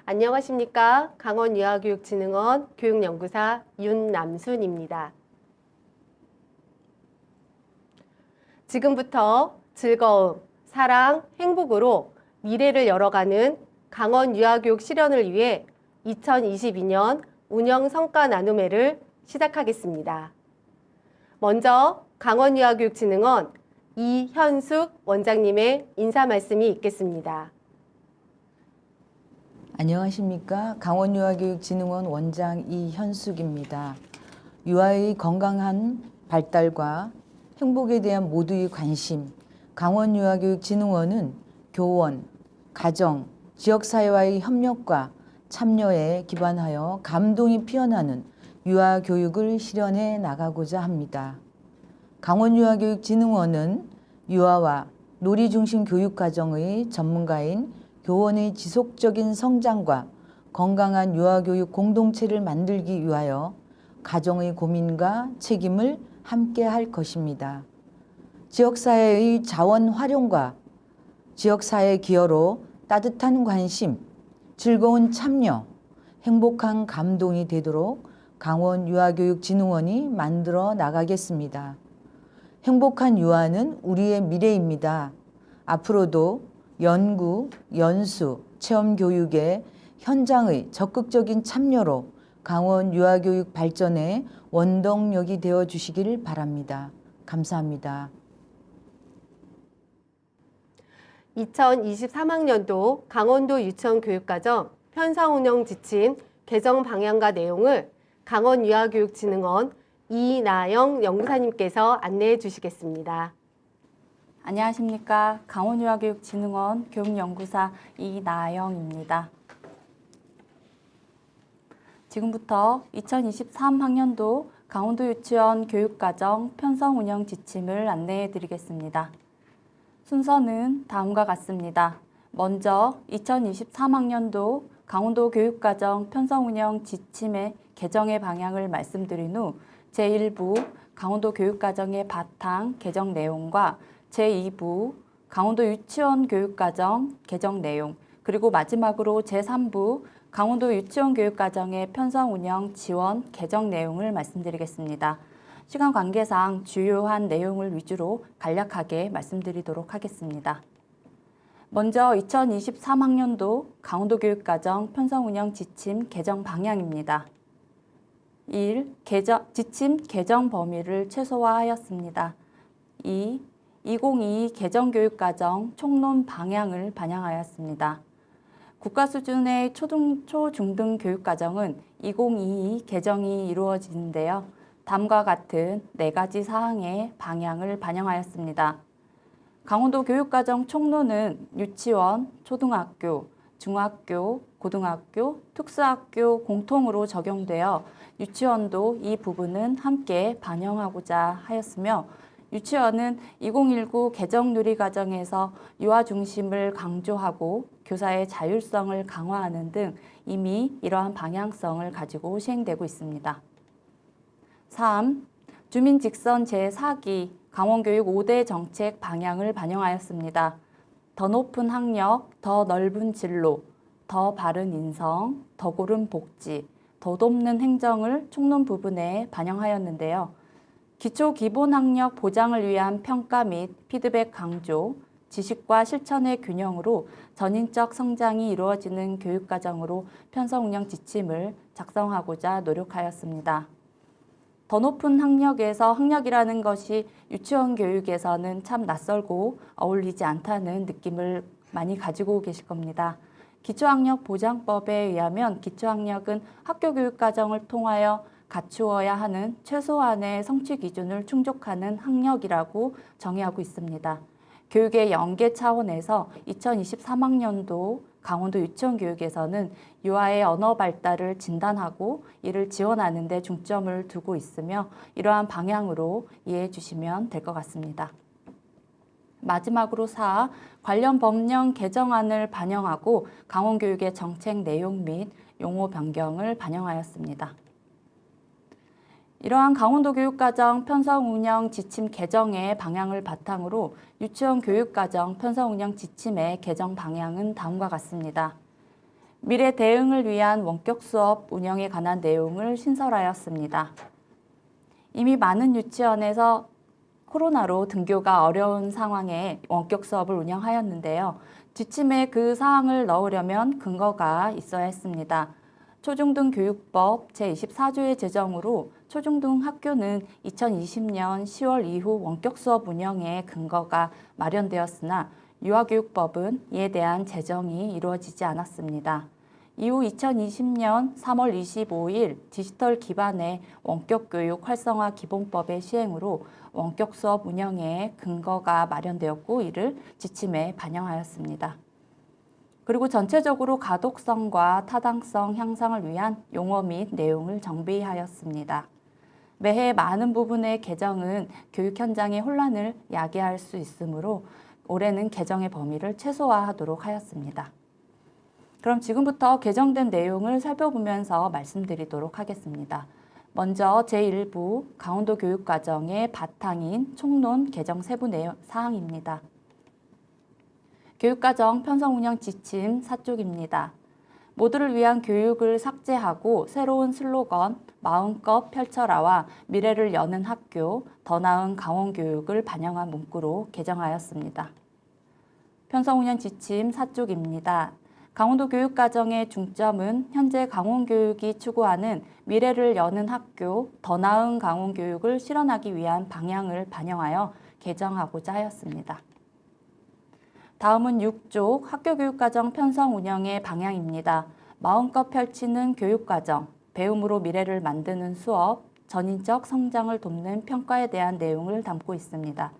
안녕하십니까. 강원유아교육진흥원 교육연구사 윤남순입니다. 지금부터 즐거움, 사랑, 행복으로 미래를 열어가는 강원유아교육 실현을 위해 2022년 운영성과 나눔회를 시작하겠습니다. 먼저 강원유아교육진흥원 이현숙 원장님의 인사 말씀이 있겠습니다. 안녕하십니까. 강원유아교육진흥원 원장 이현숙입니다. 유아의 건강한 발달과 행복에 대한 모두의 관심, 강원유아교육진흥원은 교원, 가정, 지역사회와의 협력과 참여에 기반하여 감동이 피어나는 유아교육을 실현해 나가고자 합니다. 강원유아교육진흥원은 유아와 놀이중심 교육과정의 전문가인 교원의 지속적인 성장과 건강한 유아교육 공동체를 만들기 위하여 가정의 고민과 책임을 함께 할 것입니다. 지역사회의 자원 활용과 지역사회 기여로 따뜻한 관심, 즐거운 참여, 행복한 감동이 되도록 강원유아교육진흥원이 만들어 나가겠습니다. 행복한 유아는 우리의 미래입니다. 앞으로도 연구, 연수, 체험교육의 현장의 적극적인 참여로 강원 유아교육 발전의 원동력이 되어 주시길 바랍니다. 감사합니다. 2023학년도 강원도 유치원 교육과정 편성운영 지침 개정 방향과 내용을 강원유아교육진흥원 이나영 연구사님께서 안내해 주시겠습니다. 안녕하십니까. 강원유아교육진흥원 교육연구사 이나영입니다. 지금부터 2023학년도 강원도 유치원 교육과정 편성운영 지침을 안내해 드리겠습니다. 순서는 다음과 같습니다. 먼저 2023학년도 강원도 교육과정 편성운영 지침의 개정의 방향을 말씀드린 후 제1부 강원도 교육과정의 바탕 개정 내용과 제2부 강원도 유치원 교육과정 개정 내용, 그리고 마지막으로 제3부 강원도 유치원 교육과정의 편성운영 지원 개정 내용을 말씀드리겠습니다. 시간 관계상 주요한 내용을 위주로 간략하게 말씀드리도록 하겠습니다. 먼저 2023학년도 강원도 교육과정 편성운영 지침 개정 방향입니다. 1. 지침 개정 범위를 최소화하였습니다. 2. 2022 개정교육과정 총론 방향을 반영하였습니다. 국가 수준의 초중등 교육과정은 2022 개정이 이루어지는데요. 다음과 같은 4가지 사항의 방향을 반영하였습니다. 강원도 교육과정 총론은 유치원, 초등학교, 중학교, 고등학교, 특수학교 공통으로 적용되어 유치원도 이 부분은 함께 반영하고자 하였으며, 유치원은 2019 개정 누리과정에서 유아 중심을 강조하고 교사의 자율성을 강화하는 등 이미 이러한 방향성을 가지고 시행되고 있습니다. 3. 주민 직선 제4기 강원교육 5대 정책 방향을 반영하였습니다. 더 높은 학력, 더 넓은 진로, 더 바른 인성, 더 고른 복지, 더 돕는 행정을 총론 부분에 반영하였는데요. 기초 기본 학력 보장을 위한 평가 및 피드백 강조, 지식과 실천의 균형으로 전인적 성장이 이루어지는 교육과정으로 편성운영 지침을 작성하고자 노력하였습니다. 더 높은 학력에서 학력이라는 것이 유치원 교육에서는 참 낯설고 어울리지 않다는 느낌을 많이 가지고 계실 겁니다. 기초학력 보장법에 의하면 기초학력은 학교교육과정을 통하여 갖추어야 하는 최소한의 성취 기준을 충족하는 학력이라고 정의하고 있습니다. 교육의 연계 차원에서 2023학년도 강원도 유치원 교육에서는 유아의 언어 발달을 진단하고 이를 지원하는 데 중점을 두고 있으며 이러한 방향으로 이해해 주시면 될 것 같습니다. 마지막으로 4. 관련 법령 개정안을 반영하고 강원교육의 정책 내용 및 용어 변경을 반영하였습니다. 이러한 강원도 교육과정 편성운영 지침 개정의 방향을 바탕으로 유치원 교육과정 편성운영 지침의 개정 방향은 다음과 같습니다. 미래 대응을 위한 원격 수업 운영에 관한 내용을 신설하였습니다. 이미 많은 유치원에서 코로나로 등교가 어려운 상황에 원격 수업을 운영하였는데요. 지침에 그 사항을 넣으려면 근거가 있어야 했습니다. 초중등 교육법 제24조의 제정으로 초중등 학교는 2020년 10월 이후 원격 수업 운영에 근거가 마련되었으나 유아교육법은 이에 대한 제정이 이루어지지 않았습니다. 이후 2020년 3월 25일 디지털 기반의 원격교육 활성화 기본법의 시행으로 원격 수업 운영에 근거가 마련되었고 이를 지침에 반영하였습니다. 그리고 전체적으로 가독성과 타당성 향상을 위한 용어 및 내용을 정비하였습니다. 매해 많은 부분의 개정은 교육 현장의 혼란을 야기할 수 있으므로 올해는 개정의 범위를 최소화하도록 하였습니다. 그럼 지금부터 개정된 내용을 살펴보면서 말씀드리도록 하겠습니다. 먼저 제1부 강원도 교육과정의 바탕인 총론 개정 세부 내용 사항입니다. 교육과정 편성운영 지침 4쪽입니다. 모두를 위한 교육을 삭제하고 새로운 슬로건 마음껏 펼쳐라와 미래를 여는 학교, 더 나은 강원교육을 반영한 문구로 개정하였습니다. 편성운영 지침 4쪽입니다. 강원도 교육과정의 중점은 현재 강원교육이 추구하는 미래를 여는 학교, 더 나은 강원교육을 실현하기 위한 방향을 반영하여 개정하고자 하였습니다. 다음은 6쪽 학교교육과정 편성 운영의 방향입니다. 마음껏 펼치는 교육과정, 배움으로 미래를 만드는 수업, 전인적 성장을 돕는 평가에 대한 내용을 담고 있습니다.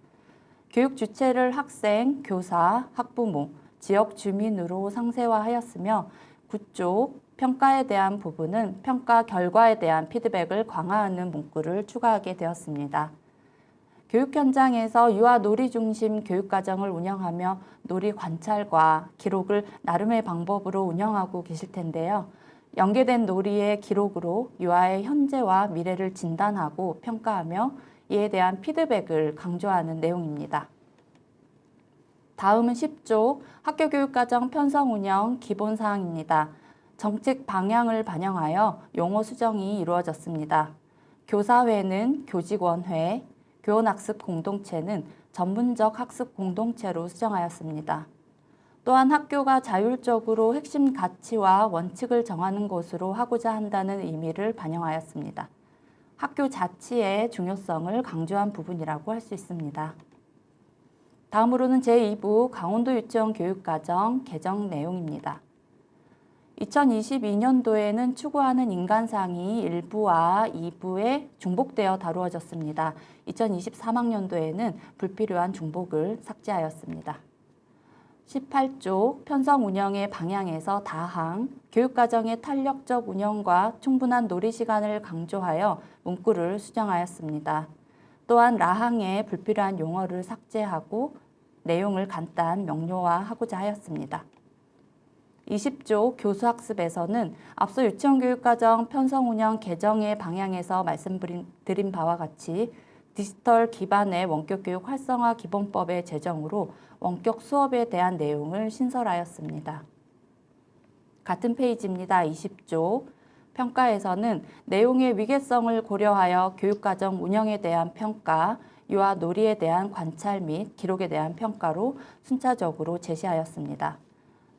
교육 주체를 학생, 교사, 학부모, 지역 주민으로 상세화하였으며 9쪽 평가에 대한 부분은 평가 결과에 대한 피드백을 강화하는 문구를 추가하게 되었습니다. 교육 현장에서 유아 놀이 중심 교육과정을 운영하며 놀이 관찰과 기록을 나름의 방법으로 운영하고 계실 텐데요. 연계된 놀이의 기록으로 유아의 현재와 미래를 진단하고 평가하며 이에 대한 피드백을 강조하는 내용입니다. 다음은 10조 학교교육과정 편성운영 기본사항입니다. 정책 방향을 반영하여 용어 수정이 이루어졌습니다. 교사회는 교직원회, 교원학습공동체는 전문적 학습공동체로 수정하였습니다. 또한 학교가 자율적으로 핵심 가치와 원칙을 정하는 곳으로 하고자 한다는 의미를 반영하였습니다. 학교 자치의 중요성을 강조한 부분이라고 할 수 있습니다. 다음으로는 제2부 강원도 유치원 교육과정 개정 내용입니다. 2022년도에는 추구하는 인간상이 1부와 2부에 중복되어 다루어졌습니다. 2023학년도에는 불필요한 중복을 삭제하였습니다. 18조 편성 운영의 방향에서 다항, 교육과정의 탄력적 운영과 충분한 놀이시간을 강조하여 문구를 수정하였습니다. 또한 라항에 불필요한 용어를 삭제하고 내용을 간단 명료화하고자 하였습니다. 20조 교수학습에서는 앞서 유치원교육과정 편성운영 개정의 방향에서 말씀드린 바와 같이 디지털 기반의 원격교육 활성화 기본법의 제정으로 원격 수업에 대한 내용을 신설하였습니다. 같은 페이지입니다. 20조 평가에서는 내용의 위계성을 고려하여 교육과정 운영에 대한 평가, 유아 놀이에 대한 관찰 및 기록에 대한 평가로 순차적으로 제시하였습니다.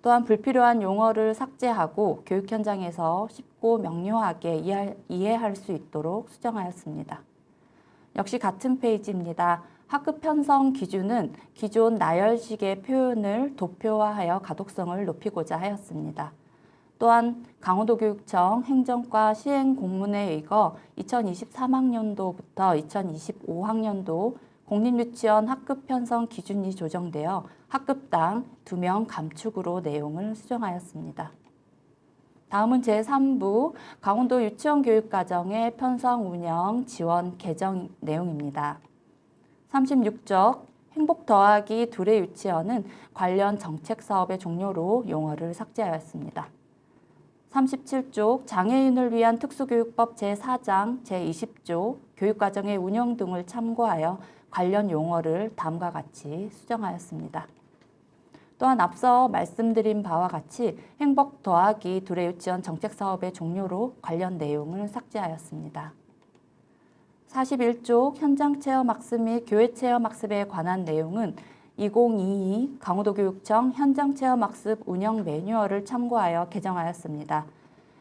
또한 불필요한 용어를 삭제하고 교육 현장에서 쉽고 명료하게 이해할 수 있도록 수정하였습니다. 역시 같은 페이지입니다. 학급 편성 기준은 기존 나열식의 표현을 도표화하여 가독성을 높이고자 하였습니다. 또한 강원도교육청 행정과 시행 공문에 의거 2023학년도부터 2025학년도 공립유치원 학급 편성 기준이 조정되어 학급당 2명 감축으로 내용을 수정하였습니다. 다음은 제3부 강원도 유치원 교육과정의 편성 운영 지원 개정 내용입니다. 36쪽 행복 더하기 둘의 유치원은 관련 정책 사업의 종료로 용어를 삭제하였습니다. 37쪽 장애인을 위한 특수교육법 제4장 제20조 교육과정의 운영 등을 참고하여 관련 용어를 다음과 같이 수정하였습니다. 또한 앞서 말씀드린 바와 같이 행복 더하기 둘의 유치원 정책 사업의 종료로 관련 내용을 삭제하였습니다. 41쪽 현장 체험 학습 및 교외 체험 학습에 관한 내용은 2022 강원도교육청 현장 체험 학습 운영 매뉴얼을 참고하여 개정하였습니다.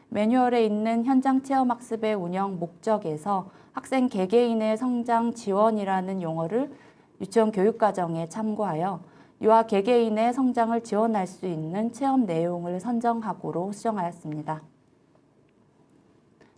매뉴얼에 있는 현장 체험 학습의 운영 목적에서 학생 개개인의 성장 지원이라는 용어를 유치원 교육과정에 참고하여 유아 개개인의 성장을 지원할 수 있는 체험 내용을 선정하고로 수정하였습니다.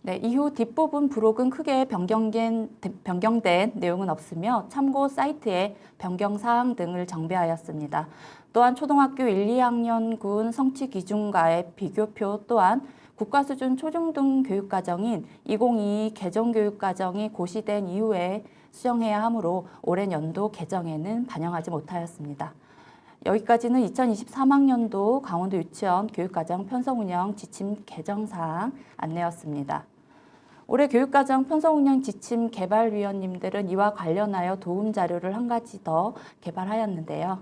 네, 이후 뒷부분 부록은 크게 변경된 내용은 없으며 참고 사이트에 변경사항 등을 정비하였습니다. 또한 초등학교 1, 2학년군 성취 기준과의 비교표 또한 국가수준 초중등 교육과정인 2022 개정교육과정이 고시된 이후에 수정해야 하므로 올해 연도 개정에는 반영하지 못하였습니다. 여기까지는 2023학년도 강원도 유치원 교육과정 편성운영 지침 개정사항 안내였습니다. 올해 교육과정 편성운영 지침 개발위원님들은 이와 관련하여 도움 자료를 한 가지 더 개발하였는데요.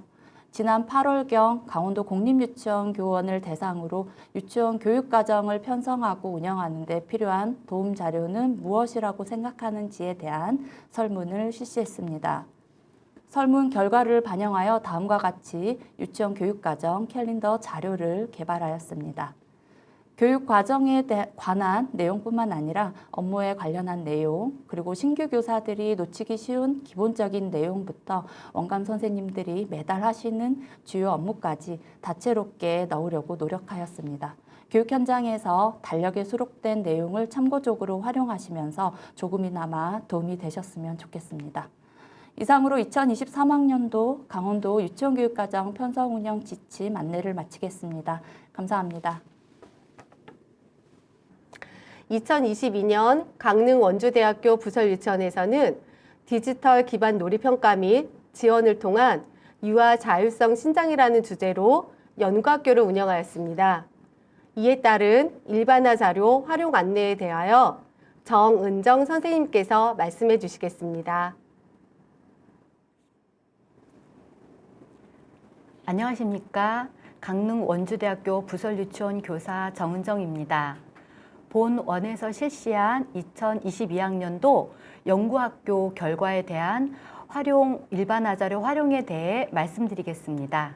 지난 8월경 강원도 공립유치원 교원을 대상으로 유치원 교육과정을 편성하고 운영하는 데 필요한 도움 자료는 무엇이라고 생각하는지에 대한 설문을 실시했습니다. 설문 결과를 반영하여 다음과 같이 유치원 교육과정 캘린더 자료를 개발하였습니다. 교육 과정에 관한 내용뿐만 아니라 업무에 관련한 내용, 그리고 신규 교사들이 놓치기 쉬운 기본적인 내용부터 원감 선생님들이 매달 하시는 주요 업무까지 다채롭게 넣으려고 노력하였습니다. 교육 현장에서 달력에 수록된 내용을 참고적으로 활용하시면서 조금이나마 도움이 되셨으면 좋겠습니다. 이상으로 2023학년도 강원도 유치원 교육과정 편성운영 지침 안내를 마치겠습니다. 감사합니다. 2022년 강릉 원주대학교 부설유치원에서는 디지털 기반 놀이평가 및 지원을 통한 유아 자율성 신장이라는 주제로 연구학교를 운영하였습니다. 이에 따른 일반화 자료 활용 안내에 대하여 정은정 선생님께서 말씀해 주시겠습니다. 안녕하십니까. 강릉 원주대학교 부설유치원 교사 정은정입니다. 본 원에서 실시한 2022학년도 연구학교 결과에 대한 일반화 자료 활용에 대해 말씀드리겠습니다.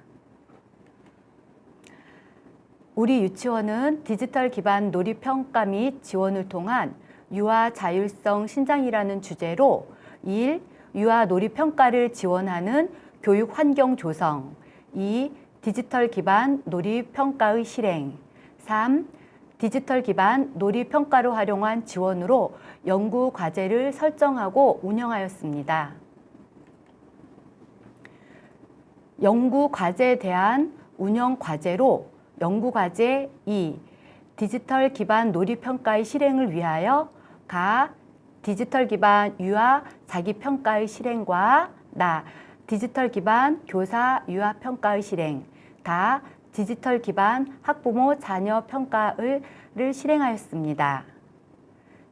우리 유치원은 디지털 기반 놀이평가 및 지원을 통한 유아 자율성 신장이라는 주제로 1. 유아 놀이평가를 지원하는 교육 환경 조성 2. 디지털 기반 놀이평가의 실행 3. 디지털 기반 놀이평가를 활용한 지원으로 연구 과제를 설정하고 운영하였습니다. 연구 과제에 대한 운영 과제로 연구 과제 2. 디지털 기반 놀이평가의 실행을 위하여 가 디지털 기반 유아 자기평가의 실행과 나 디지털 기반 교사 유아 평가의 실행 다 디지털 기반 학부모 자녀 평가를 실행하였습니다.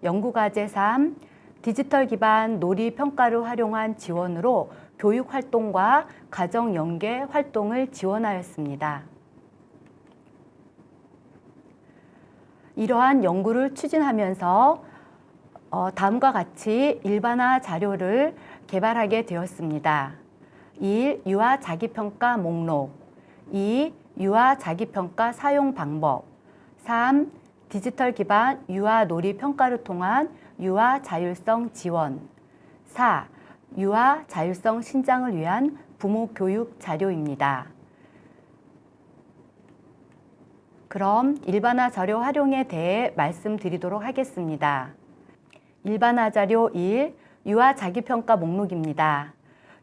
연구과제 3. 디지털 기반 놀이 평가를 활용한 지원으로 교육 활동과 가정 연계 활동을 지원하였습니다. 이러한 연구를 추진하면서 다음과 같이 일반화 자료를 개발하게 되었습니다. 1. 유아 자기평가 목록 2. 유아 자기평가 사용 방법 3. 디지털 기반 유아 놀이 평가를 통한 유아 자율성 지원 4. 유아 자율성 신장을 위한 부모 교육 자료입니다. 그럼 일반화 자료 활용에 대해 말씀드리도록 하겠습니다. 일반화 자료 1. 유아 자기평가 목록입니다.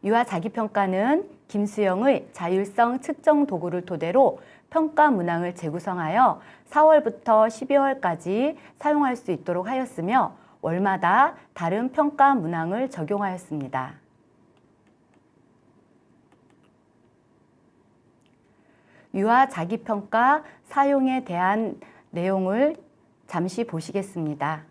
유아 자기평가는 김수영의 자율성 측정 도구를 토대로 평가 문항을 재구성하여 4월부터 12월까지 사용할 수 있도록 하였으며 월마다 다른 평가 문항을 적용하였습니다. 유아 자기평가 사용에 대한 내용을 잠시 보시겠습니다.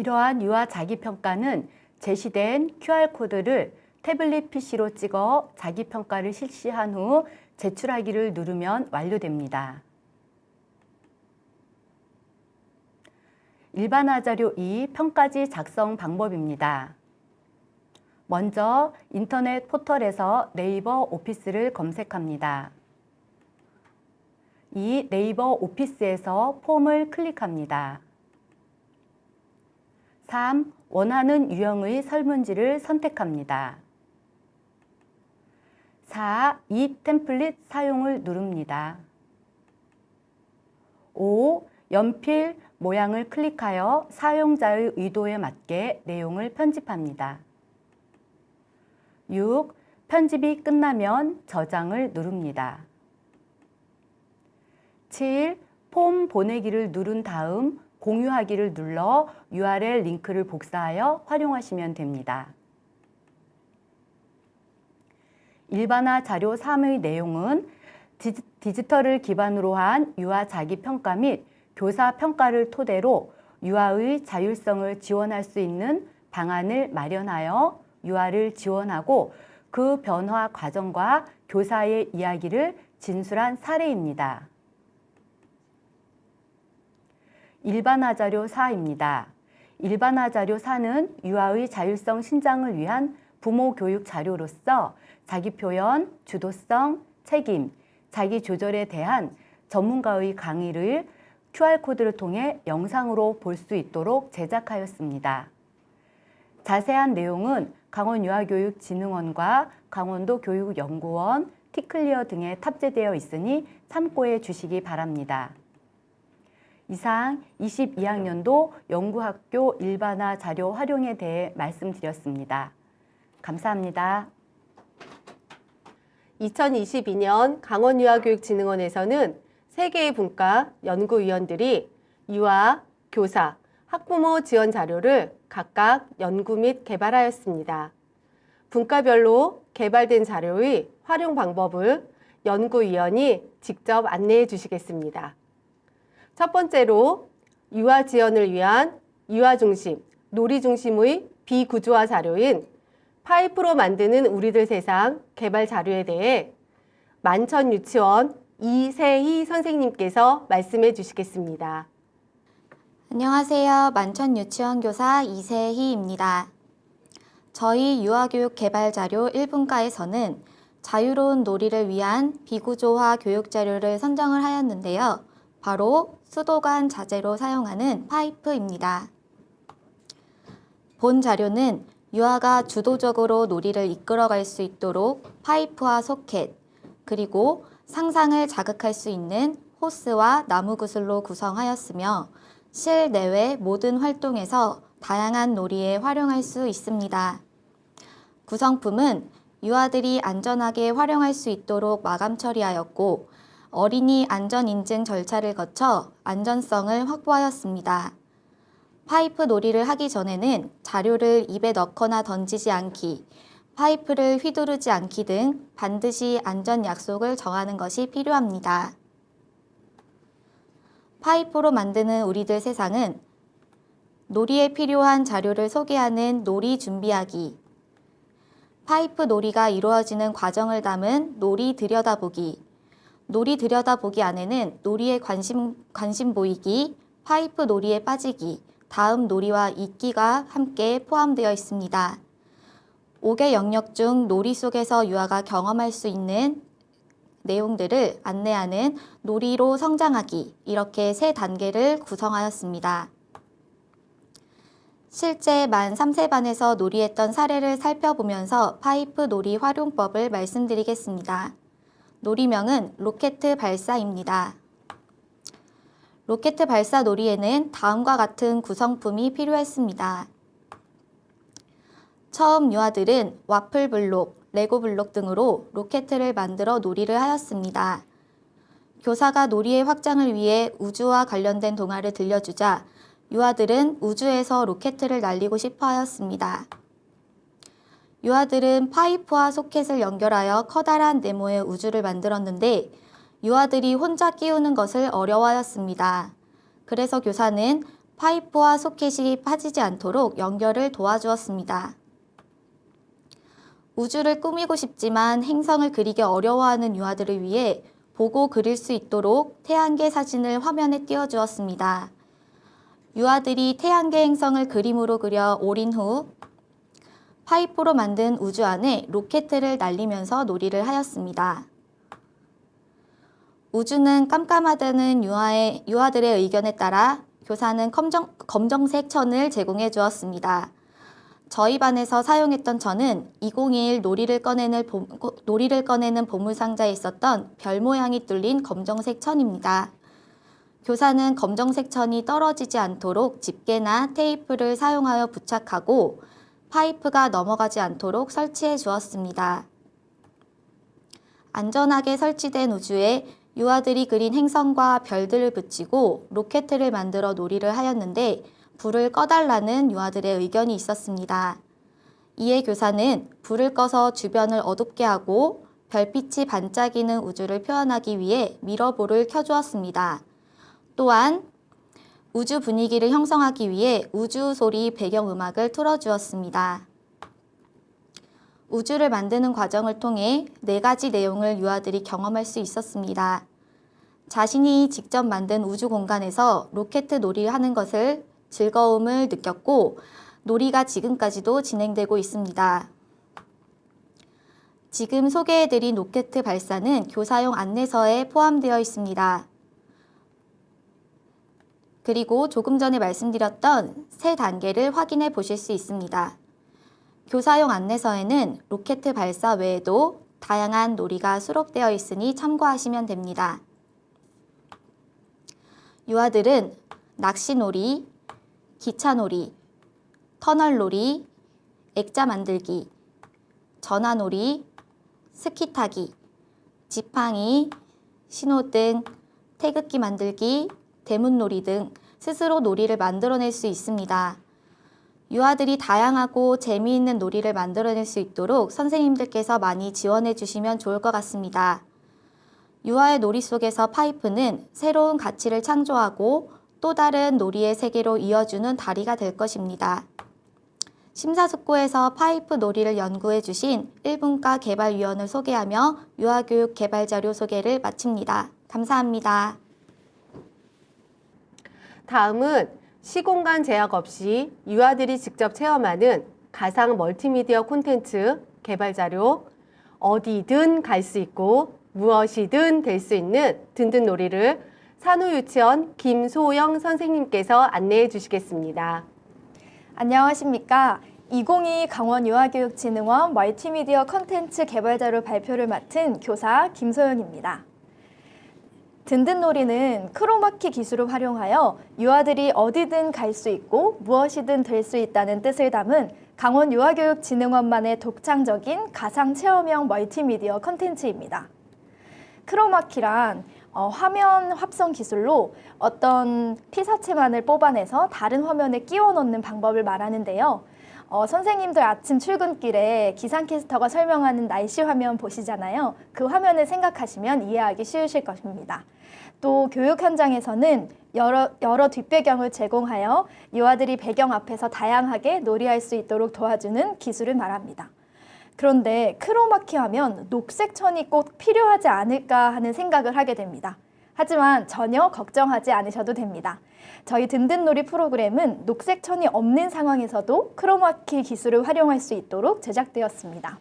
이러한 유아 자기평가는 제시된 QR코드를 태블릿 PC로 찍어 자기평가를 실시한 후 제출하기를 누르면 완료됩니다. 일반화 자료 2 평가지 작성 방법입니다. 먼저 인터넷 포털에서 네이버 오피스를 검색합니다. 이 네이버 오피스에서 폼을 클릭합니다. 3. 원하는 유형의 설문지를 선택합니다. 4. 이 템플릿 사용을 누릅니다. 5. 연필 모양을 클릭하여 사용자의 의도에 맞게 내용을 편집합니다. 6. 편집이 끝나면 저장을 누릅니다. 7. 폼 보내기를 누른 다음 공유하기를 눌러 URL 링크를 복사하여 활용하시면 됩니다. 일반화 자료 3의 내용은 디지털을 기반으로 한 유아 자기평가 및 교사 평가를 토대로 유아의 자율성을 지원할 수 있는 방안을 마련하여 유아를 지원하고 그 변화 과정과 교사의 이야기를 진술한 사례입니다. 일반화 자료 4입니다. 일반화 자료 4는 유아의 자율성 신장을 위한 부모 교육 자료로서 자기 표현, 주도성, 책임, 자기 조절에 대한 전문가의 강의를 QR코드를 통해 영상으로 볼 수 있도록 제작하였습니다. 자세한 내용은 강원유아교육진흥원과 강원도 교육연구원, 티클리어 등에 탑재되어 있으니 참고해 주시기 바랍니다. 이상 22학년도 연구학교 일반화 자료 활용에 대해 말씀드렸습니다. 감사합니다. 2022년 강원유아교육진흥원에서는 3개의 분과 연구위원들이 유아, 교사, 학부모 지원 자료를 각각 연구 및 개발하였습니다. 분과별로 개발된 자료의 활용 방법을 연구위원이 직접 안내해 주시겠습니다. 첫 번째로 유아 지원을 위한 유아 중심, 놀이 중심의 비구조화 자료인 파이프로 만드는 우리들 세상 개발 자료에 대해 만천유치원 이세희 선생님께서 말씀해 주시겠습니다. 안녕하세요. 만천유치원 교사 이세희입니다. 저희 유아교육 개발 자료 1분과에서는 자유로운 놀이를 위한 비구조화 교육 자료를 선정을 하였는데요. 바로 수도관 자재로 사용하는 파이프입니다. 본 자료는 유아가 주도적으로 놀이를 이끌어갈 수 있도록 파이프와 소켓, 그리고 상상을 자극할 수 있는 호스와 나무 구슬로 구성하였으며 실내외 모든 활동에서 다양한 놀이에 활용할 수 있습니다. 구성품은 유아들이 안전하게 활용할 수 있도록 마감 처리하였고 어린이 안전인증 절차를 거쳐 안전성을 확보하였습니다. 파이프 놀이를 하기 전에는 자료를 입에 넣거나 던지지 않기, 파이프를 휘두르지 않기 등 반드시 안전 약속을 정하는 것이 필요합니다. 파이프로 만드는 우리들 세상은 놀이에 필요한 자료를 소개하는 놀이 준비하기, 파이프 놀이가 이루어지는 과정을 담은 놀이 들여다보기, 놀이 들여다보기 안에는 놀이에 관심 보이기, 파이프 놀이에 빠지기, 다음 놀이와 잊기가 함께 포함되어 있습니다. 5개 영역 중 놀이 속에서 유아가 경험할 수 있는 내용들을 안내하는 놀이로 성장하기, 이렇게 3단계를 구성하였습니다. 실제 만 3세반에서 놀이했던 사례를 살펴보면서 파이프 놀이 활용법을 말씀드리겠습니다. 놀이명은 로켓 발사입니다. 로켓 발사 놀이에는 다음과 같은 구성품이 필요했습니다. 처음 유아들은 와플 블록, 레고 블록 등으로 로켓을 만들어 놀이를 하였습니다. 교사가 놀이의 확장을 위해 우주와 관련된 동화를 들려주자 유아들은 우주에서 로켓을 날리고 싶어 하였습니다. 유아들은 파이프와 소켓을 연결하여 커다란 네모의 우주를 만들었는데 유아들이 혼자 끼우는 것을 어려워하였습니다. 그래서 교사는 파이프와 소켓이 빠지지 않도록 연결을 도와주었습니다. 우주를 꾸미고 싶지만 행성을 그리기 어려워하는 유아들을 위해 보고 그릴 수 있도록 태양계 사진을 화면에 띄워주었습니다. 유아들이 태양계 행성을 그림으로 그려 올인 후 파이프로 만든 우주 안에 로켓을 날리면서 놀이를 하였습니다. 우주는 깜깜하다는 유아들의 의견에 따라 교사는 검정색 천을 제공해 주었습니다. 저희 반에서 사용했던 천은 2021 놀이를 꺼내는 보물상자에 있었던 별 모양이 뚫린 검정색 천입니다. 교사는 검정색 천이 떨어지지 않도록 집게나 테이프를 사용하여 부착하고 파이프가 넘어가지 않도록 설치해 주었습니다. 안전하게 설치된 우주에 유아들이 그린 행성과 별들을 붙이고 로켓을 만들어 놀이를 하였는데 불을 꺼달라는 유아들의 의견이 있었습니다. 이에 교사는 불을 꺼서 주변을 어둡게 하고 별빛이 반짝이는 우주를 표현하기 위해 미러볼을 켜주었습니다. 또한 우주 분위기를 형성하기 위해 우주 소리 배경음악을 틀어주었습니다. 우주를 만드는 과정을 통해 4가지 내용을 유아들이 경험할 수 있었습니다. 자신이 직접 만든 우주 공간에서 로켓 놀이를 하는 것을 즐거움을 느꼈고 놀이가 지금까지도 진행되고 있습니다. 지금 소개해드린 로켓 발사는 교사용 안내서에 포함되어 있습니다. 그리고 조금 전에 말씀드렸던 3단계를 확인해 보실 수 있습니다. 교사용 안내서에는 로켓 발사 외에도 다양한 놀이가 수록되어 있으니 참고하시면 됩니다. 유아들은 낚시놀이, 기차놀이, 터널놀이, 액자 만들기, 전화놀이, 스키타기, 지팡이, 신호등, 태극기 만들기, 대문놀이 등 스스로 놀이를 만들어낼 수 있습니다. 유아들이 다양하고 재미있는 놀이를 만들어낼 수 있도록 선생님들께서 많이 지원해 주시면 좋을 것 같습니다. 유아의 놀이 속에서 파이프는 새로운 가치를 창조하고 또 다른 놀이의 세계로 이어주는 다리가 될 것입니다. 심사숙고해서 파이프 놀이를 연구해 주신 1분과 개발위원을 소개하며 유아교육 개발자료 소개를 마칩니다. 감사합니다. 다음은 시공간 제약 없이 유아들이 직접 체험하는 가상 멀티미디어 콘텐츠 개발자료 어디든 갈 수 있고 무엇이든 될 수 있는 든든 놀이를 산후유치원 김소영 선생님께서 안내해 주시겠습니다. 안녕하십니까. 2022 강원유아교육진흥원 멀티미디어 컨텐츠 개발자료 발표를 맡은 교사 김소영입니다. 든든놀이는 크로마키 기술을 활용하여 유아들이 어디든 갈 수 있고 무엇이든 될 수 있다는 뜻을 담은 강원유아교육진흥원만의 독창적인 가상체험형 멀티미디어 컨텐츠입니다. 크로마키란 화면 합성 기술로 어떤 피사체만을 뽑아내서 다른 화면에 끼워 넣는 방법을 말하는데요. 선생님들 아침 출근길에 기상캐스터가 설명하는 날씨 화면 보시잖아요. 그 화면을 생각하시면 이해하기 쉬우실 것입니다. 또 교육 현장에서는 여러 뒷배경을 제공하여 유아들이 배경 앞에서 다양하게 놀이할 수 있도록 도와주는 기술을 말합니다. 그런데 크로마키 하면 녹색 천이 꼭 필요하지 않을까 하는 생각을 하게 됩니다. 하지만 전혀 걱정하지 않으셔도 됩니다. 저희 든든놀이 프로그램은 녹색 천이 없는 상황에서도 크로마키 기술을 활용할 수 있도록 제작되었습니다.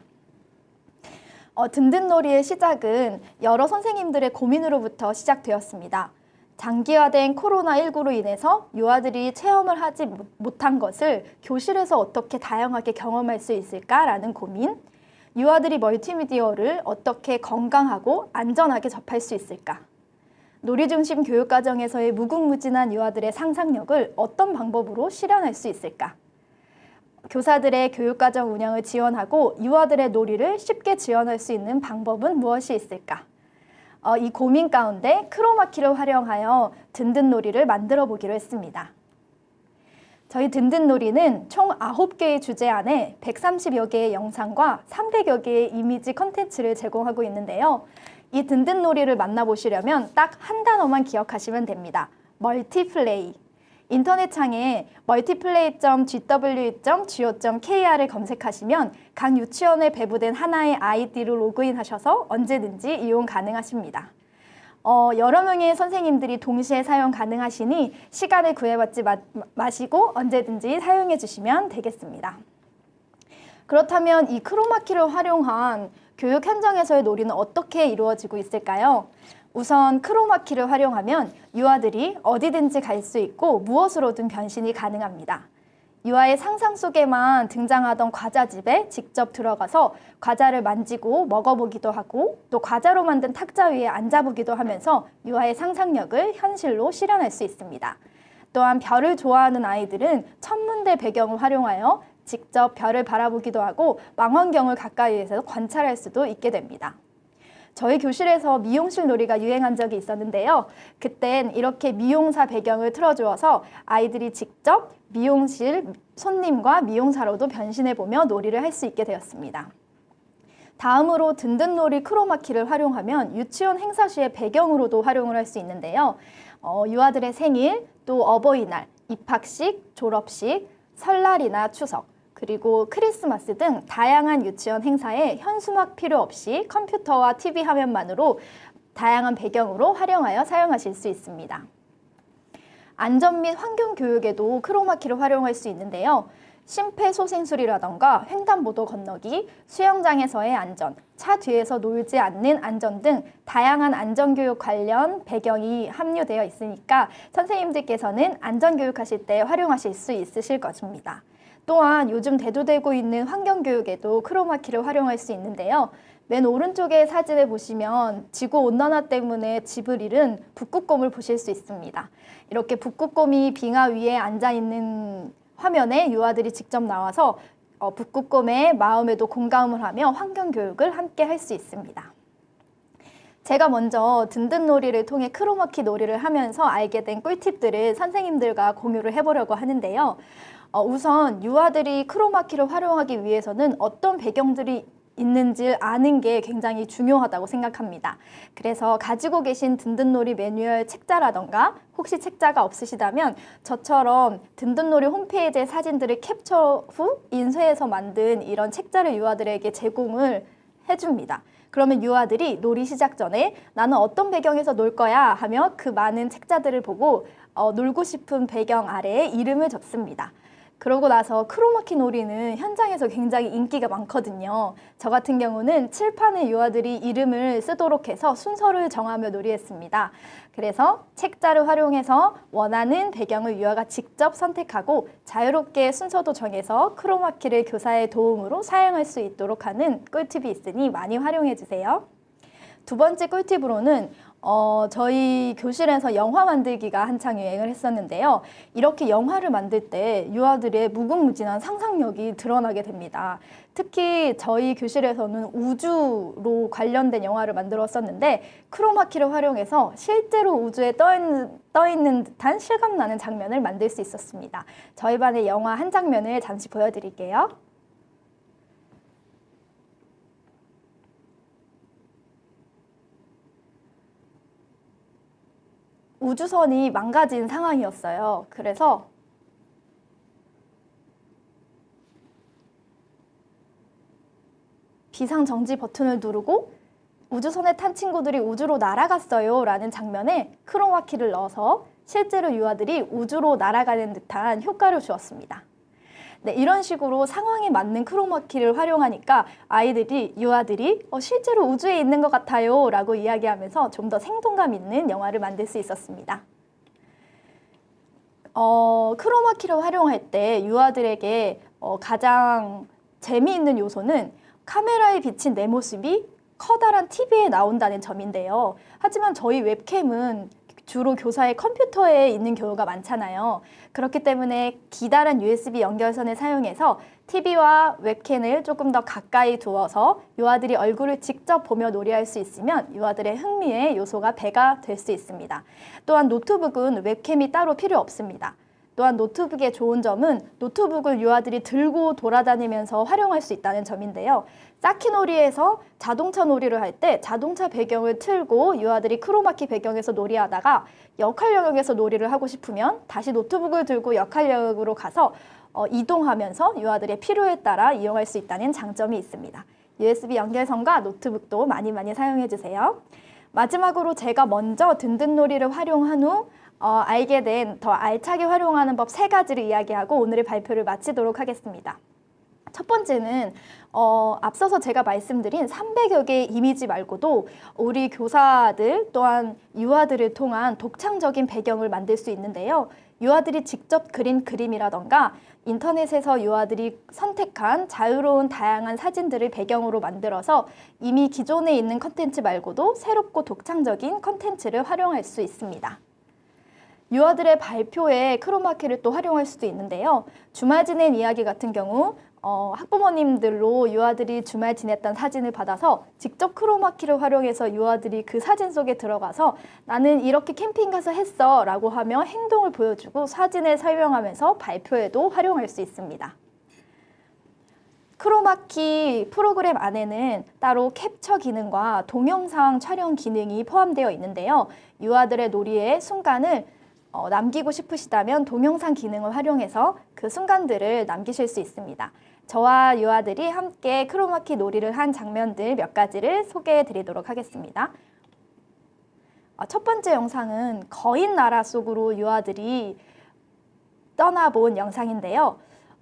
든든놀이의 시작은 여러 선생님들의 고민으로부터 시작되었습니다. 장기화된 코로나19로 인해서 유아들이 체험을 하지 못한 것을 교실에서 어떻게 다양하게 경험할 수 있을까라는 고민, 유아들이 멀티미디어를 어떻게 건강하고 안전하게 접할 수 있을까, 놀이 중심 교육 과정에서의 무궁무진한 유아들의 상상력을 어떤 방법으로 실현할 수 있을까, 교사들의 교육과정 운영을 지원하고 유아들의 놀이를 쉽게 지원할 수 있는 방법은 무엇이 있을까? 이 고민 가운데 크로마키를 활용하여 든든놀이를 만들어 보기로 했습니다. 저희 든든놀이는 총 9개의 주제 안에 130여 개의 영상과 300여 개의 이미지 컨텐츠를 제공하고 있는데요. 이 든든놀이를 만나보시려면 딱 한 단어만 기억하시면 됩니다. 멀티플레이. 인터넷 창에 multiplay.gw.go.kr을 검색하시면 각 유치원에 배부된 하나의 아이디로 로그인하셔서 언제든지 이용 가능하십니다. 여러 명의 선생님들이 동시에 사용 가능하시니 시간을 구애받지 마시고 언제든지 사용해 주시면 되겠습니다. 그렇다면 이 크로마키를 활용한 교육 현장에서의 놀이는 어떻게 이루어지고 있을까요? 우선 크로마키를 활용하면 유아들이 어디든지 갈 수 있고 무엇으로든 변신이 가능합니다. 유아의 상상 속에만 등장하던 과자집에 직접 들어가서 과자를 만지고 먹어보기도 하고 또 과자로 만든 탁자 위에 앉아보기도 하면서 유아의 상상력을 현실로 실현할 수 있습니다. 또한 별을 좋아하는 아이들은 천문대 배경을 활용하여 직접 별을 바라보기도 하고 망원경을 가까이에서 관찰할 수도 있게 됩니다. 저희 교실에서 미용실 놀이가 유행한 적이 있었는데요. 그땐 이렇게 미용사 배경을 틀어주어서 아이들이 직접 미용실 손님과 미용사로도 변신해보며 놀이를 할 수 있게 되었습니다. 다음으로 든든놀이 크로마키를 활용하면 유치원 행사 시의 배경으로도 활용을 할 수 있는데요. 유아들의 생일, 또 어버이날, 입학식, 졸업식, 설날이나 추석, 그리고 크리스마스 등 다양한 유치원 행사에 현수막 필요 없이 컴퓨터와 TV 화면만으로 다양한 배경으로 활용하여 사용하실 수 있습니다. 안전 및 환경 교육에도 크로마키를 활용할 수 있는데요. 심폐소생술이라던가 횡단보도 건너기, 수영장에서의 안전, 차 뒤에서 놀지 않는 안전 등 다양한 안전교육 관련 배경이 함유되어 있으니까 선생님들께서는 안전교육하실 때 활용하실 수 있으실 것입니다. 또한 요즘 대두되고 있는 환경교육에도 크로마키를 활용할 수 있는데요. 맨 오른쪽의 사진을 보시면 지구온난화 때문에 집을 잃은 북극곰을 보실 수 있습니다. 이렇게 북극곰이 빙하 위에 앉아있는 화면에 유아들이 직접 나와서 북극곰의 마음에도 공감을 하며 환경교육을 함께 할 수 있습니다. 제가 먼저 든든놀이를 통해 크로마키 놀이를 하면서 알게 된 꿀팁들을 선생님들과 공유를 해보려고 하는데요. 우선 유아들이 크로마키를 활용하기 위해서는 어떤 배경들이 있는지 아는 게 굉장히 중요하다고 생각합니다. 그래서 가지고 계신 든든놀이 매뉴얼 책자라던가 혹시 책자가 없으시다면 저처럼 든든놀이 홈페이지의 사진들을 캡처 후 인쇄해서 만든 이런 책자를 유아들에게 제공을 해줍니다. 그러면 유아들이 놀이 시작 전에 나는 어떤 배경에서 놀 거야 하며 그 많은 책자들을 보고 놀고 싶은 배경 아래에 이름을 적습니다. 그러고 나서 크로마키 놀이는 현장에서 굉장히 인기가 많거든요. 저 같은 경우는 칠판에 유아들이 이름을 쓰도록 해서 순서를 정하며 놀이했습니다. 그래서 책자를 활용해서 원하는 배경을 유아가 직접 선택하고 자유롭게 순서도 정해서 크로마키를 교사의 도움으로 사용할 수 있도록 하는 꿀팁이 있으니 많이 활용해 주세요. 두 번째 꿀팁으로는 저희 교실에서 영화 만들기가 한창 유행을 했었는데요. 이렇게 영화를 만들 때 유아들의 무궁무진한 상상력이 드러나게 됩니다. 특히 저희 교실에서는 우주로 관련된 영화를 만들었었는데 크로마키를 활용해서 실제로 우주에 떠 있는 듯한 실감나는 장면을 만들 수 있었습니다. 저희 반의 영화 한 장면을 잠시 보여드릴게요. 우주선이 망가진 상황이었어요. 그래서 비상정지 버튼을 누르고 우주선에 탄 친구들이 우주로 날아갔어요 라는 장면에 크로마키를 넣어서 실제로 유아들이 우주로 날아가는 듯한 효과를 주었습니다. 네, 이런 식으로 상황에 맞는 크로마키를 활용하니까 유아들이 실제로 우주에 있는 것 같아요 라고 이야기하면서 좀 더 생동감 있는 영화를 만들 수 있었습니다. 크로마키를 활용할 때 유아들에게 가장 재미있는 요소는 카메라에 비친 내 모습이 커다란 TV에 나온다는 점인데요. 하지만 저희 웹캠은 주로 교사의 컴퓨터에 있는 경우가 많잖아요. 그렇기 때문에 기다란 USB 연결선을 사용해서 TV와 웹캠을 조금 더 가까이 두어서 유아들이 얼굴을 직접 보며 놀이할 수 있으면 유아들의 흥미의 요소가 배가 될 수 있습니다. 또한 노트북은 웹캠이 따로 필요 없습니다. 또한 노트북의 좋은 점은 노트북을 유아들이 들고 돌아다니면서 활용할 수 있다는 점인데요. 쌓기놀이에서 자동차 놀이를 할 때 자동차 배경을 틀고 유아들이 크로마키 배경에서 놀이하다가 역할 영역에서 놀이를 하고 싶으면 다시 노트북을 들고 역할 영역으로 가서 이동하면서 유아들의 필요에 따라 이용할 수 있다는 장점이 있습니다. USB 연결선과 노트북도 많이 사용해 주세요. 마지막으로 제가 먼저 든든놀이를 활용한 후 알게 된 더 알차게 활용하는 법 3가지를 이야기하고 오늘의 발표를 마치도록 하겠습니다. 첫 번째는 앞서서 제가 말씀드린 300여 개의 이미지 말고도 우리 교사들 또한 유아들을 통한 독창적인 배경을 만들 수 있는데요. 유아들이 직접 그린 그림이라던가 인터넷에서 유아들이 선택한 자유로운 다양한 사진들을 배경으로 만들어서 이미 기존에 있는 컨텐츠 말고도 새롭고 독창적인 컨텐츠를 활용할 수 있습니다. 유아들의 발표에 크로마키를 또 활용할 수도 있는데요. 주말 지낸 이야기 같은 경우 학부모님들로 유아들이 주말 지냈던 사진을 받아서 직접 크로마키를 활용해서 유아들이 그 사진 속에 들어가서 나는 이렇게 캠핑 가서 했어 라고 하며 행동을 보여주고 사진을 설명하면서 발표에도 활용할 수 있습니다. 크로마키 프로그램 안에는 따로 캡처 기능과 동영상 촬영 기능이 포함되어 있는데요. 유아들의 놀이의 순간을 남기고 싶으시다면 동영상 기능을 활용해서 그 순간들을 남기실 수 있습니다. 저와 유아들이 함께 크로마키 놀이를 한 장면들 몇 가지를 소개해 드리도록 하겠습니다. 첫 번째 영상은 거인 나라 속으로 유아들이 떠나본 영상인데요.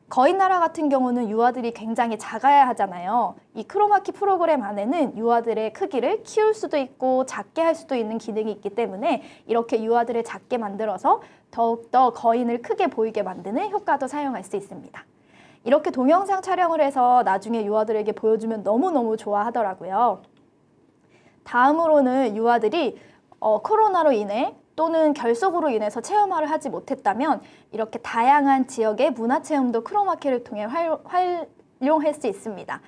거인 나라 같은 경우는 유아들이 굉장히 작아야 하잖아요. 이 크로마키 프로그램 안에는 유아들의 크기를 키울 수도 있고 작게 할 수도 있는 기능이 있기 때문에 이렇게 유아들을 작게 만들어서 더욱더 거인을 크게 보이게 만드는 효과도 사용할 수 있습니다. 이렇게 동영상 촬영을 해서 나중에 유아들에게 보여주면 너무너무 좋아하더라고요. 다음으로는 유아들이 코로나로 인해 또는 결석으로 인해서 체험화를 하지 못했다면 이렇게 다양한 지역의 문화체험도 크로마키를 통해 활용할 수 있습니다.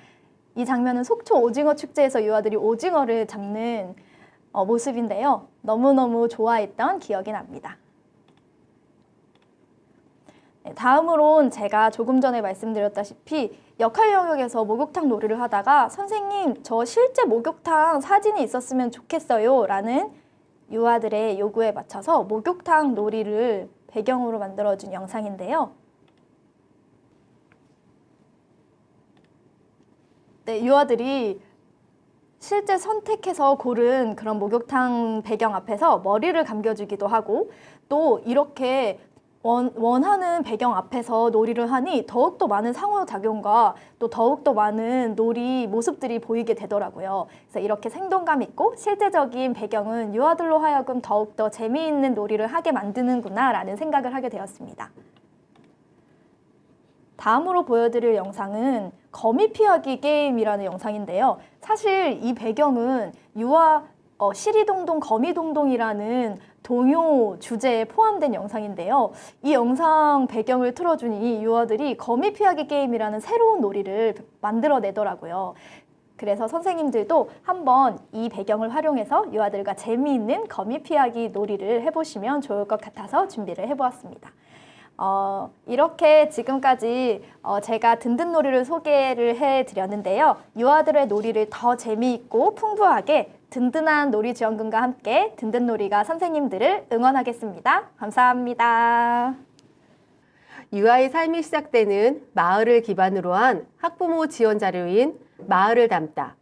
이 장면은 속초 오징어 축제에서 유아들이 오징어를 잡는 모습인데요. 너무너무 좋아했던 기억이 납니다. 다음으론 제가 조금 전에 말씀드렸다시피 역할 영역에서 목욕탕 놀이를 하다가 선생님, 저 실제 목욕탕 사진이 있었으면 좋겠어요 라는 유아들의 요구에 맞춰서 목욕탕 놀이를 배경으로 만들어준 영상인데요. 네, 유아들이 실제 선택해서 고른 그런 목욕탕 배경 앞에서 머리를 감겨주기도 하고 또 이렇게 원하는 배경 앞에서 놀이를 하니 더욱더 많은 상호작용과 또 더욱더 많은 놀이 모습들이 보이게 되더라고요. 그래서 이렇게 생동감 있고 실제적인 배경은 유아들로 하여금 더욱더 재미있는 놀이를 하게 만드는구나 라는 생각을 하게 되었습니다. 다음으로 보여드릴 영상은 거미 피하기 게임이라는 영상인데요. 사실 이 배경은 유아 시리동동 거미동동이라는 동요 주제에 포함된 영상인데요. 이 영상 배경을 틀어주니 유아들이 거미 피하기 게임이라는 새로운 놀이를 만들어내더라고요. 그래서 선생님들도 한번 이 배경을 활용해서 유아들과 재미있는 거미 피하기 놀이를 해보시면 좋을 것 같아서 준비를 해보았습니다. 이렇게 지금까지 제가 든든놀이를 소개를 해드렸는데요. 유아들의 놀이를 더 재미있고 풍부하게 든든한 놀이지원금과 함께 든든놀이가 선생님들을 응원하겠습니다. 감사합니다. 유아의 삶이 시작되는 마을을 기반으로 한 학부모 지원 자료인 마을을 담다.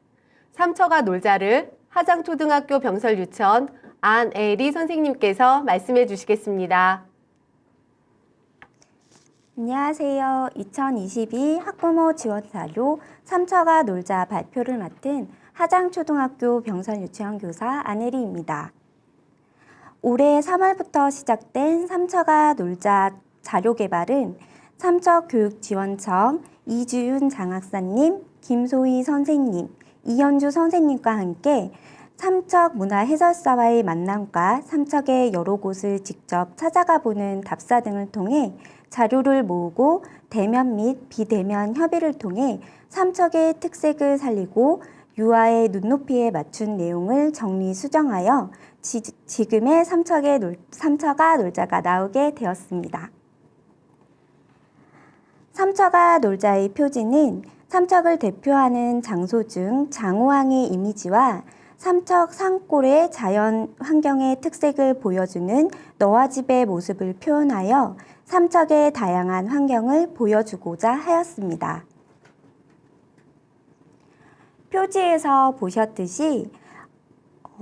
삼처가 놀자를 하장초등학교 병설유치원 안애리 선생님께서 말씀해 주시겠습니다. 안녕하세요. 2022 학부모 지원 자료 삼처가 놀자 발표를 맡은 하장초등학교 병설유치원 교사 안혜리입니다. 올해 3월부터 시작된 삼처가 놀자 자료 개발은 삼처교육지원청 이주윤 장학사님, 김소희 선생님, 이현주 선생님과 함께 삼척 문화해설사와의 만남과 삼척의 여러 곳을 직접 찾아가 보는 답사 등을 통해 자료를 모으고 대면 및 비대면 협의를 통해 삼척의 특색을 살리고 유아의 눈높이에 맞춘 내용을 정리 수정하여 지금의 삼처가 놀자가 나오게 되었습니다. 삼척아 놀자의 표지는 삼척을 대표하는 장소 중 장호항의 이미지와 삼척 산골의 자연 환경의 특색을 보여주는 너와 집의 모습을 표현하여 삼척의 다양한 환경을 보여주고자 하였습니다. 표지에서 보셨듯이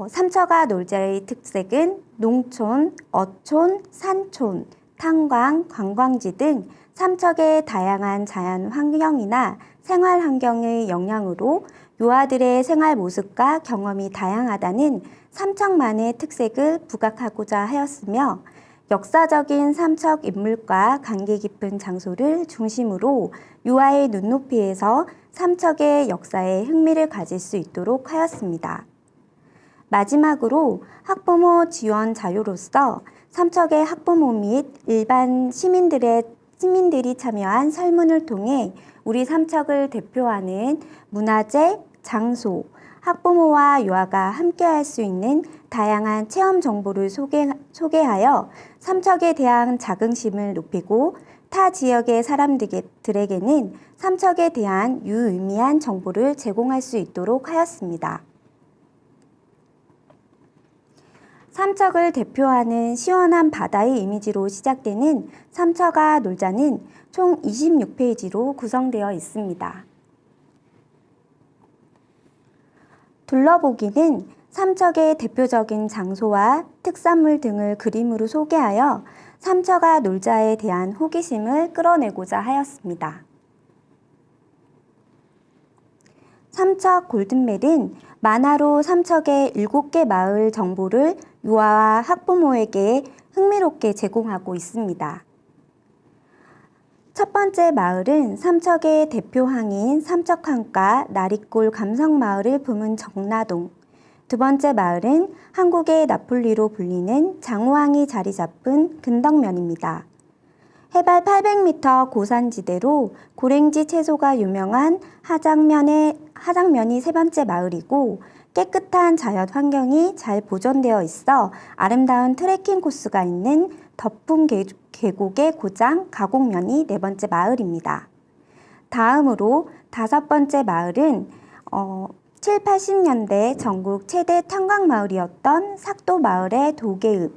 삼척아 놀자의 특색은 농촌, 어촌, 산촌, 탄광, 관광지 등 삼척의 다양한 자연 환경이나 생활 환경의 영향으로 유아들의 생활 모습과 경험이 다양하다는 삼척만의 특색을 부각하고자 하였으며 역사적인 삼척 인물과 관계 깊은 장소를 중심으로 유아의 눈높이에서 삼척의 역사에 흥미를 가질 수 있도록 하였습니다. 마지막으로 학부모 지원 자료로서 삼척의 학부모 및 일반 시민들이 참여한 설문을 통해 우리 삼척을 대표하는 문화재, 장소, 학부모와 유아가 함께할 수 있는 다양한 체험 정보를 소개하여 삼척에 대한 자긍심을 높이고 타 지역의 사람들에게는 삼척에 대한 유의미한 정보를 제공할 수 있도록 하였습니다. 삼척을 대표하는 시원한 바다의 이미지로 시작되는 삼척아 놀자는 총 26페이지로 구성되어 있습니다. 둘러보기는 삼척의 대표적인 장소와 특산물 등을 그림으로 소개하여 삼척아 놀자에 대한 호기심을 끌어내고자 하였습니다. 삼척 골든벨은 만화로 삼척의 7개 마을 정보를 유아와 학부모에게 흥미롭게 제공하고 있습니다. 첫 번째 마을은 삼척의 대표항인 삼척항과 나리골 감성마을을 품은 정나동, 두 번째 마을은 한국의 나폴리로 불리는 장호항이 자리 잡은 근덕면입니다. 해발 800m 고산지대로 고랭지 채소가 유명한 하장면이 세 번째 마을이고 깨끗한 자연 환경이 잘 보존되어 있어 아름다운 트레킹 코스가 있는 덕풍 계곡의 고장 가곡면이 네 번째 마을입니다. 다음으로 다섯 번째 마을은 7, 80년대 전국 최대 탄광마을이었던 삭도마을의 도계읍,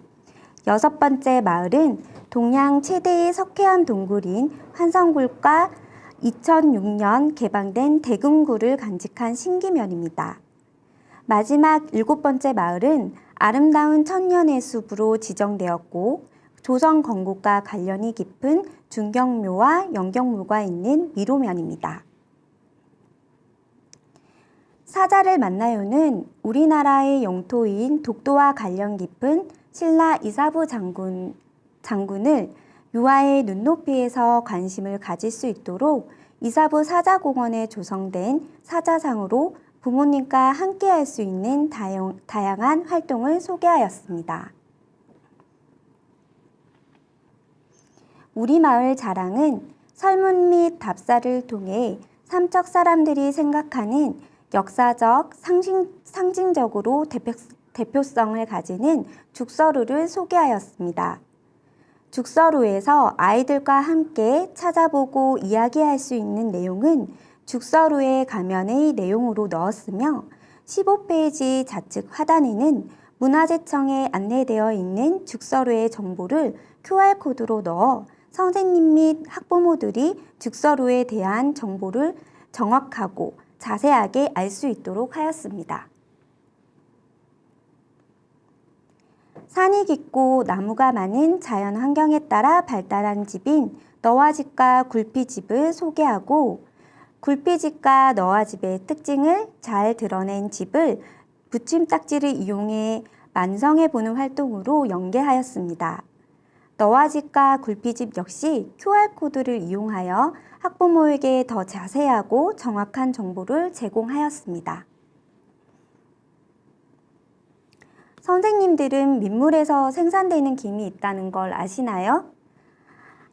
여섯 번째 마을은 동양 최대의 석회암 동굴인 환성굴과 2006년 개방된 대금굴을 간직한 신기면입니다. 마지막 일곱 번째 마을은 아름다운 천년의 숲으로 지정되었고 조선 건국과 관련이 깊은 중경묘와 영경묘가 있는 미로면입니다. 사자를 만나요는 우리나라의 영토인 독도와 관련 깊은 신라 이사부 장군을 유아의 눈높이에서 관심을 가질 수 있도록 이사부 사자공원에 조성된 사자상으로 부모님과 함께 할 수 있는 다양한 활동을 소개하였습니다. 우리 마을 자랑은 설문 및 답사를 통해 삼척 사람들이 생각하는 역사적, 상징적으로 대표성을 가지는 죽서루를 소개하였습니다. 죽서루에서 아이들과 함께 찾아보고 이야기할 수 있는 내용은 죽서루의 가면의 내용으로 넣었으며 15페이지 좌측 하단에는 문화재청에 안내되어 있는 죽서루의 정보를 QR코드로 넣어 선생님 및 학부모들이 죽서루에 대한 정보를 정확하고 자세하게 알 수 있도록 하였습니다. 산이 깊고 나무가 많은 자연 환경에 따라 발달한 집인 너와집과 굴피집을 소개하고 굴피집과 너와집의 특징을 잘 드러낸 집을 붙임딱지를 이용해 완성해보는 활동으로 연계하였습니다. 너와집과 굴피집 역시 QR코드를 이용하여 학부모에게 더 자세하고 정확한 정보를 제공하였습니다. 선생님들은 민물에서 생산되는 김이 있다는 걸 아시나요?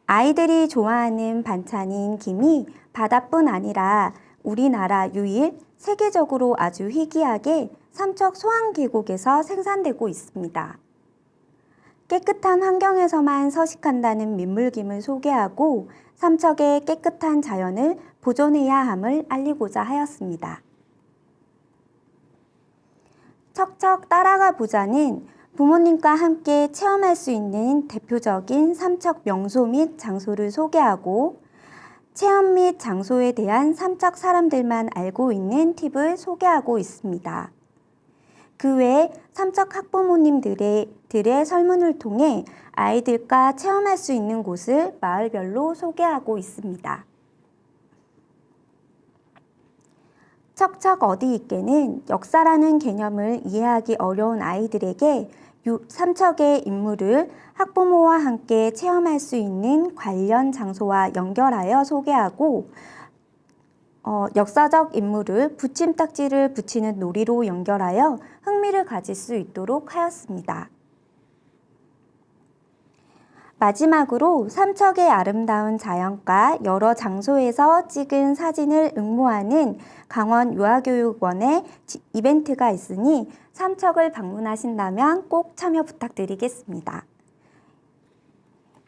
아이들이 좋아하는 반찬인 김이 바다뿐 아니라 우리나라 유일, 세계적으로 아주 희귀하게 삼척 소항계곡에서 생산되고 있습니다. 깨끗한 환경에서만 서식한다는 민물김을 소개하고 삼척의 깨끗한 자연을 보존해야 함을 알리고자 하였습니다. 척척 따라가 보자는 부모님과 함께 체험할 수 있는 대표적인 삼척 명소 및 장소를 소개하고 체험 및 장소에 대한 삼척 사람들만 알고 있는 팁을 소개하고 있습니다. 그 외에 삼척 학부모님들의 설문을 통해 아이들과 체험할 수 있는 곳을 마을별로 소개하고 있습니다. 척척 어디 있게는 역사라는 개념을 이해하기 어려운 아이들에게 삼척의 인물을 학부모와 함께 체험할 수 있는 관련 장소와 연결하여 소개하고 역사적 인물을 붙임딱지를 붙이는 놀이로 연결하여 흥미를 가질 수 있도록 하였습니다. 마지막으로 삼척의 아름다운 자연과 여러 장소에서 찍은 사진을 응모하는 강원유아교육원의 이벤트가 있으니 삼척을 방문하신다면 꼭 참여 부탁드리겠습니다.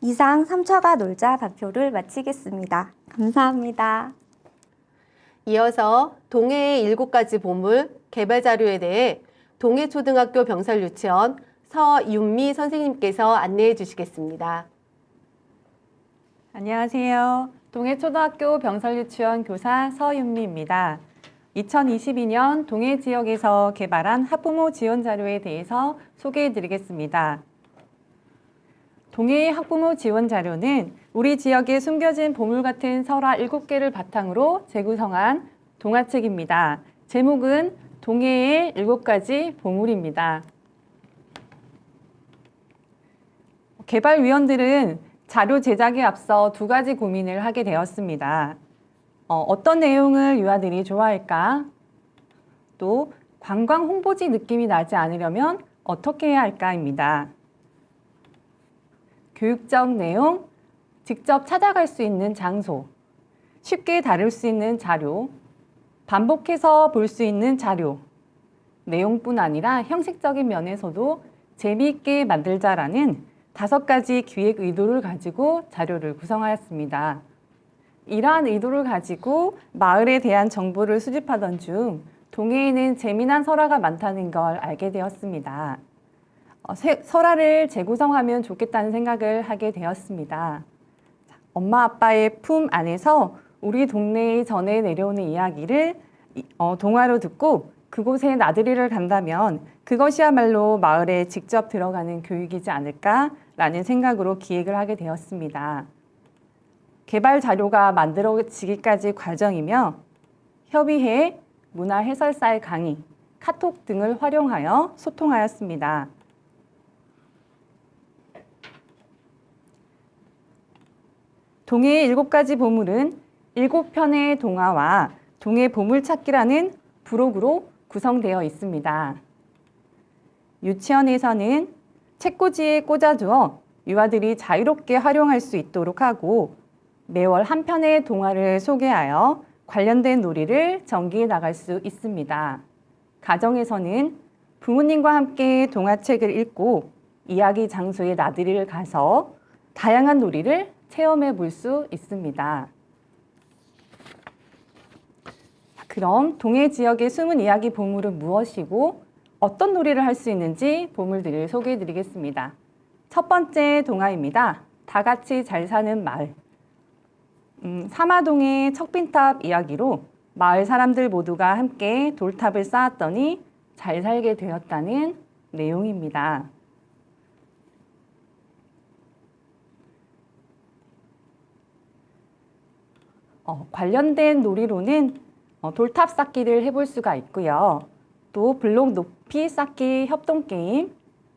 이상 삼척아 놀자 발표를 마치겠습니다. 감사합니다. 이어서 동해의 7가지 보물 개발 자료에 대해 동해초등학교 병설유치원 서윤미 선생님께서 안내해 주시겠습니다. 안녕하세요. 동해초등학교 병설유치원 교사 서윤미입니다. 2022년 동해 지역에서 개발한 학부모 지원 자료에 대해서 소개해 드리겠습니다. 동해의 학부모 지원 자료는 우리 지역에 숨겨진 보물 같은 설화 7개를 바탕으로 재구성한 동화책입니다. 제목은 동해의 7가지 보물입니다. 개발위원들은 자료 제작에 앞서 2가지 고민을 하게 되었습니다. 어떤 내용을 유아들이 좋아할까? 또 관광 홍보지 느낌이 나지 않으려면 어떻게 해야 할까입니다. 교육적 내용, 직접 찾아갈 수 있는 장소, 쉽게 다룰 수 있는 자료, 반복해서 볼 수 있는 자료, 내용뿐 아니라 형식적인 면에서도 재미있게 만들자라는 5가지 기획 의도를 가지고 자료를 구성하였습니다. 이러한 의도를 가지고 마을에 대한 정보를 수집하던 중 동해에는 재미난 설화가 많다는 걸 알게 되었습니다. 설화를 재구성하면 좋겠다는 생각을 하게 되었습니다. 엄마 아빠의 품 안에서 우리 동네에 전해 내려오는 이야기를 동화로 듣고 그곳에 나들이를 간다면 그것이야말로 마을에 직접 들어가는 교육이지 않을까라는 생각으로 기획을 하게 되었습니다. 개발 자료가 만들어지기까지 과정이며 협의회, 문화해설사의 강의, 카톡 등을 활용하여 소통하였습니다. 동해의 7가지 보물은 7편의 동화와 동해 보물찾기라는 부록으로 구성되어 있습니다. 유치원에서는 책꽂이에 꽂아두어 유아들이 자유롭게 활용할 수 있도록 하고 매월 한 편의 동화를 소개하여 관련된 놀이를 전개해 나갈 수 있습니다. 가정에서는 부모님과 함께 동화책을 읽고 이야기 장소에 나들이를 가서 다양한 놀이를 체험해 볼 수 있습니다. 그럼 동해 지역의 숨은 이야기 보물은 무엇이고 어떤 놀이를 할 수 있는지 보물들을 소개해 드리겠습니다. 첫 번째 동화입니다. 다 같이 잘 사는 마을. 사마동의 척빈탑 이야기로 마을 사람들 모두가 함께 돌탑을 쌓았더니 잘 살게 되었다는 내용입니다. 관련된 놀이로는 돌탑 쌓기를 해볼 수가 있고요. 또 블록 높이 쌓기 협동게임,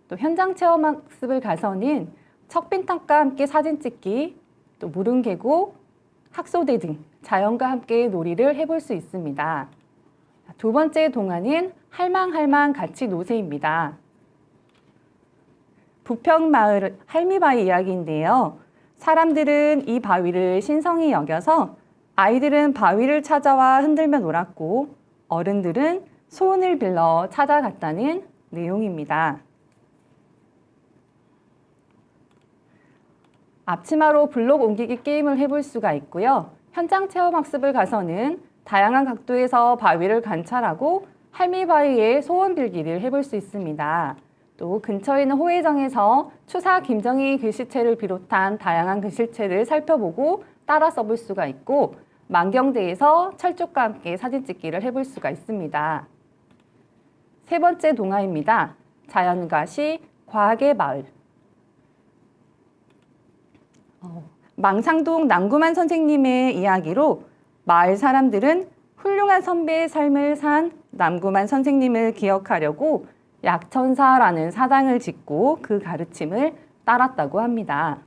또 현장 체험 학습을 가서는 척빈탑과 함께 사진 찍기, 또 무릉 계곡, 학소대 등 자연과 함께 놀이를 해볼 수 있습니다. 두 번째 동화는 할망할망 같이 노세입니다. 부평마을 할미바위 이야기인데요. 사람들은 이 바위를 신성히 여겨서 아이들은 바위를 찾아와 흔들며 놀았고 어른들은 소원을 빌러 찾아갔다는 내용입니다. 앞치마로 블록 옮기기 게임을 해볼 수가 있고요. 현장 체험학습을 가서는 다양한 각도에서 바위를 관찰하고 할미바위에 소원 빌기를 해볼 수 있습니다. 또 근처에 있는 호회정에서 추사 김정희 글씨체를 비롯한 다양한 글씨체를 살펴보고 따라 써볼 수가 있고, 만경대에서 철쭉과 함께 사진 찍기를 해볼 수가 있습니다. 세 번째 동화입니다. 자연과시 과학의 마을. 망상동 남구만 선생님의 이야기로 마을 사람들은 훌륭한 선배의 삶을 산 남구만 선생님을 기억하려고 약천사라는 사당을 짓고 그 가르침을 따랐다고 합니다.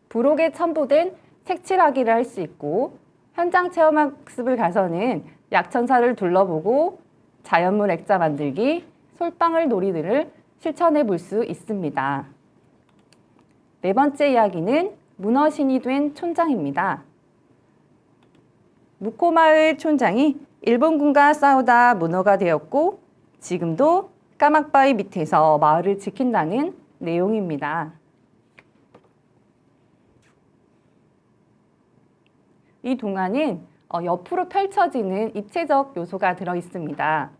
부록에 첨부된 색칠하기를 할 수 있고, 현장 체험학습을 가서는 약천사를 둘러보고 자연물 액자 만들기, 솔방울 놀이들을 실천해 볼 수 있습니다. 네 번째 이야기는 문어신이 된 촌장입니다. 무코마을 촌장이 일본군과 싸우다 문어가 되었고, 지금도 까막바위 밑에서 마을을 지킨다는 내용입니다. 이 동화는 옆으로 펼쳐지는 입체적 요소가 들어 있습니다.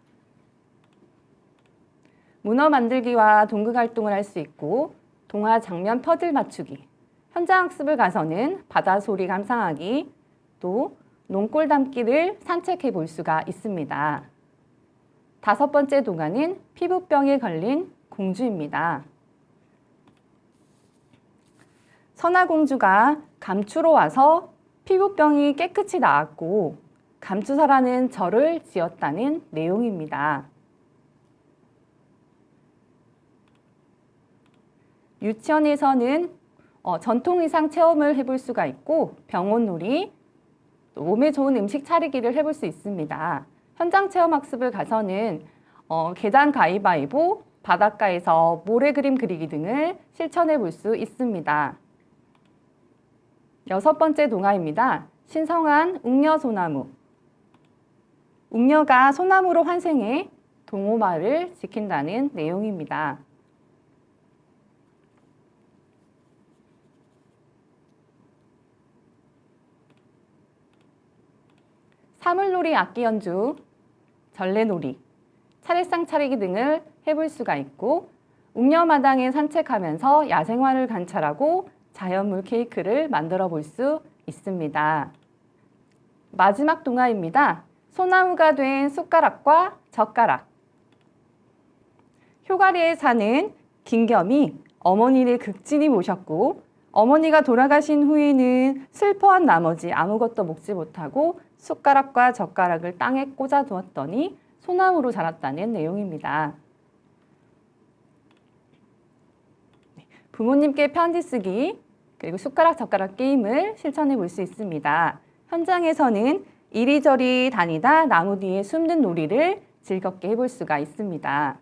문어 만들기와 동극 활동을 할 수 있고, 동화 장면 퍼즐 맞추기, 현장 학습을 가서는 바다 소리 감상하기, 또 농골 담기를 산책해 볼 수가 있습니다. 다섯 번째 동화는 피부병에 걸린 공주입니다. 선화공주가 감추로 와서 피부병이 깨끗이 나았고 감추사라는 절을 지었다는 내용입니다. 유치원에서는 전통 의상 체험을 해볼 수가 있고, 병원놀이, 또 몸에 좋은 음식 차리기를 해볼 수 있습니다. 현장 체험 학습을 가서는 계단 가위바위보, 바닷가에서 모래 그림 그리기 등을 실천해 볼 수 있습니다. 여섯 번째 동화입니다. 신성한 웅녀소나무. 웅녀가 소나무로 환생해 동호마을을 지킨다는 내용입니다. 사물놀이 악기 연주, 전래놀이, 차례상 차리기 등을 해볼 수가 있고, 웅녀마당에 산책하면서 야생화를 관찰하고 자연물 케이크를 만들어 볼 수 있습니다. 마지막 동화입니다. 소나무가 된 숟가락과 젓가락. 효가리에 사는 김겸이 어머니를 극진히 모셨고, 어머니가 돌아가신 후에는 슬퍼한 나머지 아무것도 먹지 못하고 숟가락과 젓가락을 땅에 꽂아 두었더니 소나무로 자랐다는 내용입니다. 부모님께 편지 쓰기, 그리고 숟가락 젓가락 게임을 실천해 볼 수 있습니다. 현장에서는 이리저리 다니다 나무 뒤에 숨는 놀이를 즐겁게 해볼 수가 있습니다.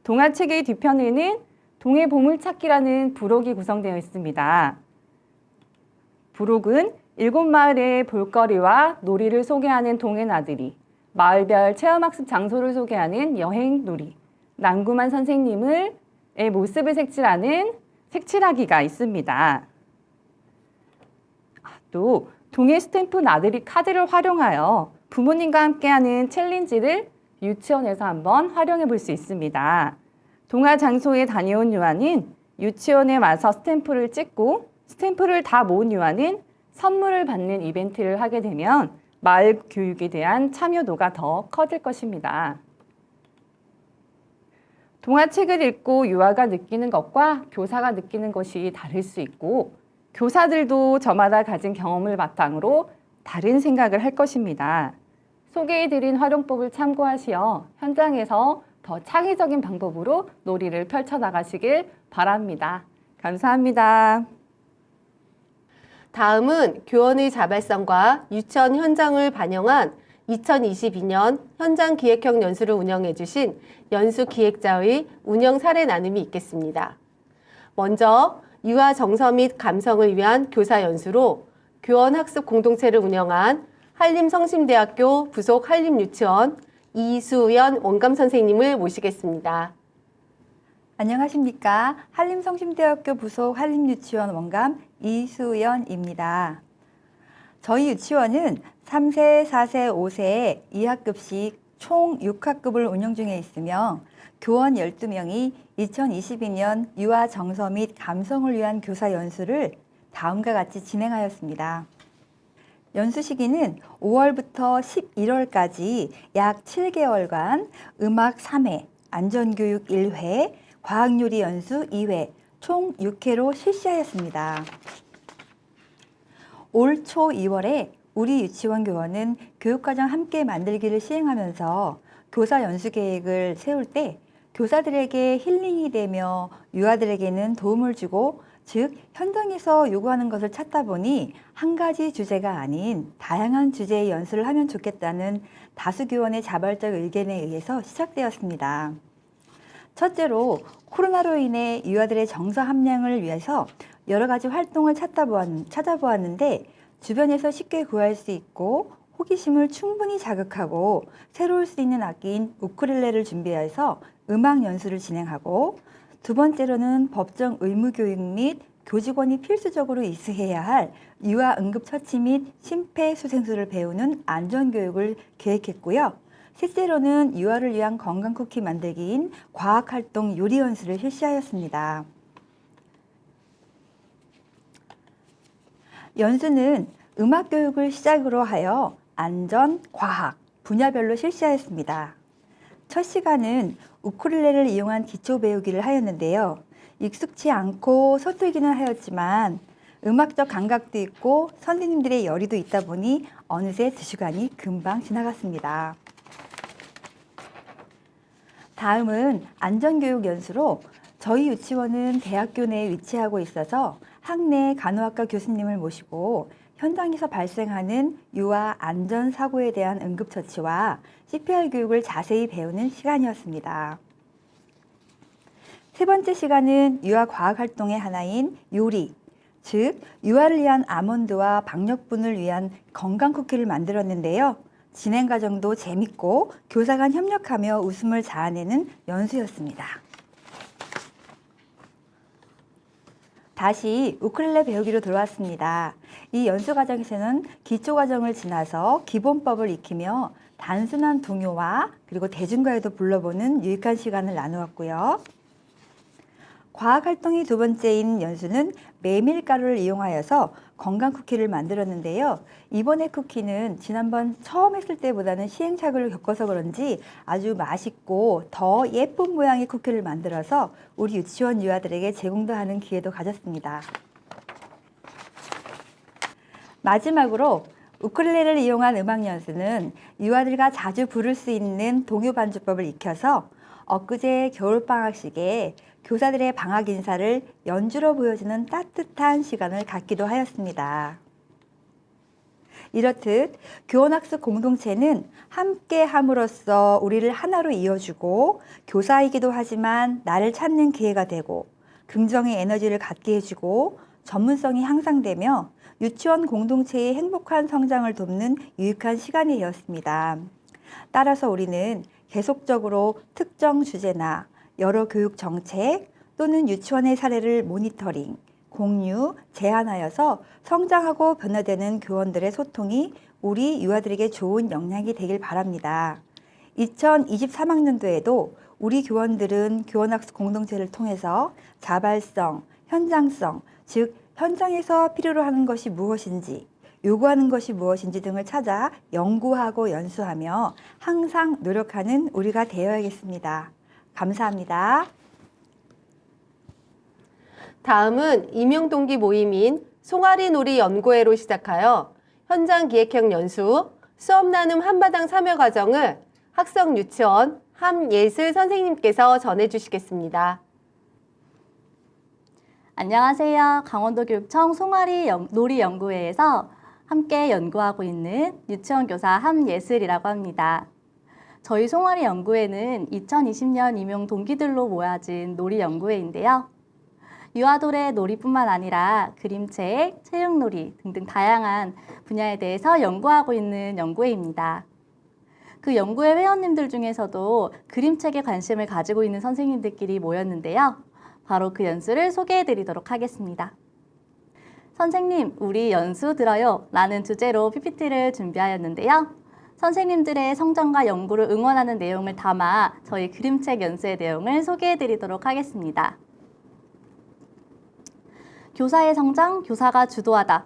동화책의 뒤편에는 동해 보물찾기라는 부록이 구성되어 있습니다. 부록은 7마을의 볼거리와 놀이를 소개하는 동해 나들이, 마을별 체험학습 장소를 소개하는 여행놀이, 남구만 선생님의 모습을 색칠하는 색칠하기가 있습니다. 또 동해 스탬프 나들이 카드를 활용하여 부모님과 함께하는 챌린지를 유치원에서 한번 활용해 볼 수 있습니다. 동화 장소에 다녀온 유아는 유치원에 와서 스탬프를 찍고, 스탬프를 다 모은 유아는 선물을 받는 이벤트를 하게 되면 마을 교육에 대한 참여도가 더 커질 것입니다. 동화책을 읽고 유아가 느끼는 것과 교사가 느끼는 것이 다를 수 있고, 교사들도 저마다 가진 경험을 바탕으로 다른 생각을 할 것입니다. 소개해드린 활용법을 참고하시어 현장에서 더 창의적인 방법으로 놀이를 펼쳐나가시길 바랍니다. 감사합니다. 다음은 교원의 자발성과 유치원 현장을 반영한 2022년 현장 기획형 연수를 운영해 주신 연수 기획자의 운영 사례 나눔이 있겠습니다. 먼저 유아 정서 및 감성을 위한 교사 연수로 교원 학습 공동체를 운영한 한림성심대학교 부속 한림유치원 이수연 원감 선생님을 모시겠습니다. 안녕하십니까. 한림성심대학교 부속 한림유치원 원감 이수연입니다. 저희 유치원은 3세, 4세, 5세 2학급씩 총 6학급을 운영 중에 있으며 교원 12명이 2022년 유아 정서 및 감성을 위한 교사 연수를 다음과 같이 진행하였습니다. 연수 시기는 5월부터 11월까지 약 7개월간 음악 3회, 안전교육 1회, 과학요리 연수 2회, 총 6회로 실시하였습니다. 올 초 2월에 우리 유치원 교원은 교육과정 함께 만들기를 시행하면서 교사 연수 계획을 세울 때 교사들에게 힐링이 되며 유아들에게는 도움을 주고, 즉 현장에서 요구하는 것을 찾다 보니 한 가지 주제가 아닌 다양한 주제의 연수를 하면 좋겠다는 다수 교원의 자발적 의견에 의해서 시작되었습니다. 첫째로 코로나로 인해 유아들의 정서 함량을 위해서 여러 가지 활동을 찾아보았는데 주변에서 쉽게 구할 수 있고 호기심을 충분히 자극하고 새로울 수 있는 악기인 우쿨렐레를 준비해서 음악 연수를 진행하고, 두 번째로는 법정 의무교육 및 교직원이 필수적으로 이수해야 할 유아 응급처치 및 심폐소생술을 배우는 안전교육을 계획했고요. 셋째로는 유아를 위한 건강 쿠키 만들기인 과학활동 요리 연수를 실시하였습니다. 연수는 음악 교육을 시작으로 하여 안전, 과학, 분야별로 실시하였습니다. 첫 시간은 우쿨렐레를 이용한 기초 배우기를 하였는데요. 익숙치 않고 서툴기는 하였지만 음악적 감각도 있고 선생님들의 열의도 있다 보니 어느새 2시간이 금방 지나갔습니다. 다음은 안전교육 연수로, 저희 유치원은 대학교 내에 위치하고 있어서 학내 간호학과 교수님을 모시고 현장에서 발생하는 유아 안전사고에 대한 응급처치와 CPR 교육을 자세히 배우는 시간이었습니다. 세 번째 시간은 유아 과학활동의 하나인 요리, 즉 유아를 위한 아몬드와 박력분을 위한 건강 쿠키를 만들었는데요. 진행 과정도 재밌고 교사 간 협력하며 웃음을 자아내는 연수였습니다. 다시 우쿨렐레 배우기로 돌아왔습니다. 이 연수 과정에서는 기초 과정을 지나서 기본법을 익히며 단순한 동요와 그리고 대중가요도 불러보는 유익한 시간을 나누었고요. 과학활동이 두 번째인 연수는 메밀가루를 이용하여서 건강 쿠키를 만들었는데요. 이번의 쿠키는 지난번 처음 했을 때보다는 시행착오를 겪어서 그런지 아주 맛있고 더 예쁜 모양의 쿠키를 만들어서 우리 유치원 유아들에게 제공도 하는 기회도 가졌습니다. 마지막으로 우쿨렐레를 이용한 음악 연수는 유아들과 자주 부를 수 있는 동요 반주법을 익혀서 엊그제 겨울방학식에 교사들의 방학 인사를 연주로 보여주는 따뜻한 시간을 갖기도 하였습니다. 이렇듯 교원학습 공동체는 함께 함으로써 우리를 하나로 이어주고 교사이기도 하지만 나를 찾는 기회가 되고 긍정의 에너지를 갖게 해주고 전문성이 향상되며 유치원 공동체의 행복한 성장을 돕는 유익한 시간이 되었습니다. 따라서 우리는 계속적으로 특정 주제나 여러 교육 정책 또는 유치원의 사례를 모니터링, 공유, 제안하여서 성장하고 변화되는 교원들의 소통이 우리 유아들에게 좋은 영향이 되길 바랍니다. 2023학년도에도 우리 교원들은 교원학습 공동체를 통해서 자발성, 현장성, 즉 현장에서 필요로 하는 것이 무엇인지, 요구하는 것이 무엇인지 등을 찾아 연구하고 연수하며 항상 노력하는 우리가 되어야겠습니다. 감사합니다. 다음은 임용동기 모임인 송아리놀이 연구회로 시작하여 현장 기획형 연수, 수업 나눔 한바당 참여 과정을 학성 유치원 함예슬 선생님께서 전해주시겠습니다. 안녕하세요. 강원도교육청 송아리놀이 연구회에서 함께 연구하고 있는 유치원 교사 함예슬이라고 합니다. 저희 송아리 연구회는 2020년 임용 동기들로 모아진 놀이 연구회인데요. 유아돌의 놀이뿐만 아니라 그림책, 체육놀이 등등 다양한 분야에 대해서 연구하고 있는 연구회입니다. 그 연구회 회원님들 중에서도 그림책에 관심을 가지고 있는 선생님들끼리 모였는데요. 바로 그 연수를 소개해 드리도록 하겠습니다. 선생님, 우리 연수 들어요 라는 주제로 PPT를 준비하였는데요. 선생님들의 성장과 연구를 응원하는 내용을 담아 저희 그림책 연수의 내용을 소개해 드리도록 하겠습니다. 교사의 성장, 교사가 주도하다.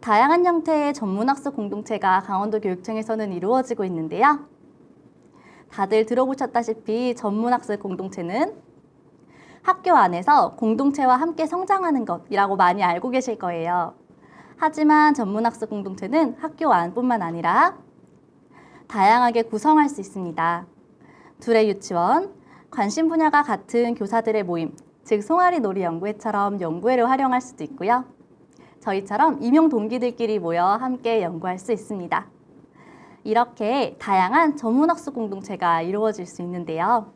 다양한 형태의 전문학습 공동체가 강원도 교육청에서는 이루어지고 있는데요. 다들 들어보셨다시피 전문학습 공동체는 학교 안에서 공동체와 함께 성장하는 것이라고 많이 알고 계실 거예요. 하지만 전문학습 공동체는 학교 안뿐만 아니라 다양하게 구성할 수 있습니다. 둘의 유치원, 관심 분야가 같은 교사들의 모임, 즉 송아리 놀이 연구회처럼 연구회를 활용할 수도 있고요. 저희처럼 임용 동기들끼리 모여 함께 연구할 수 있습니다. 이렇게 다양한 전문학습 공동체가 이루어질 수 있는데요.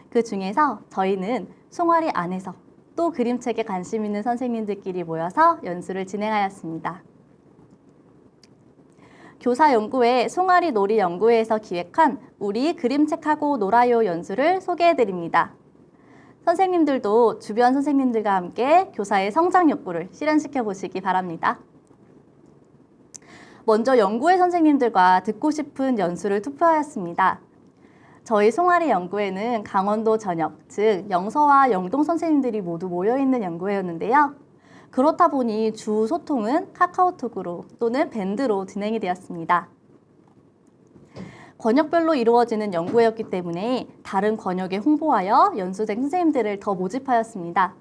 그 중에서 저희는 송아리 안에서 또 그림책에 관심 있는 선생님들끼리 모여서 연수를 진행하였습니다. 교사연구회 송아리 놀이 연구회에서 기획한 우리 그림책하고 놀아요 연수를 소개해드립니다. 선생님들도 주변 선생님들과 함께 교사의 성장 욕구를 실현시켜 보시기 바랍니다. 먼저 연구회 선생님들과 듣고 싶은 연수를 투표하였습니다. 저희 송아리 연구회는 강원도 전역, 즉 영서와 영동 선생님들이 모두 모여있는 연구회였는데요. 그렇다 보니 주 소통은 카카오톡으로 또는 밴드로 진행이 되었습니다. 권역별로 이루어지는 연구회였기 때문에 다른 권역에 홍보하여 연수생 선생님들을 더 모집하였습니다.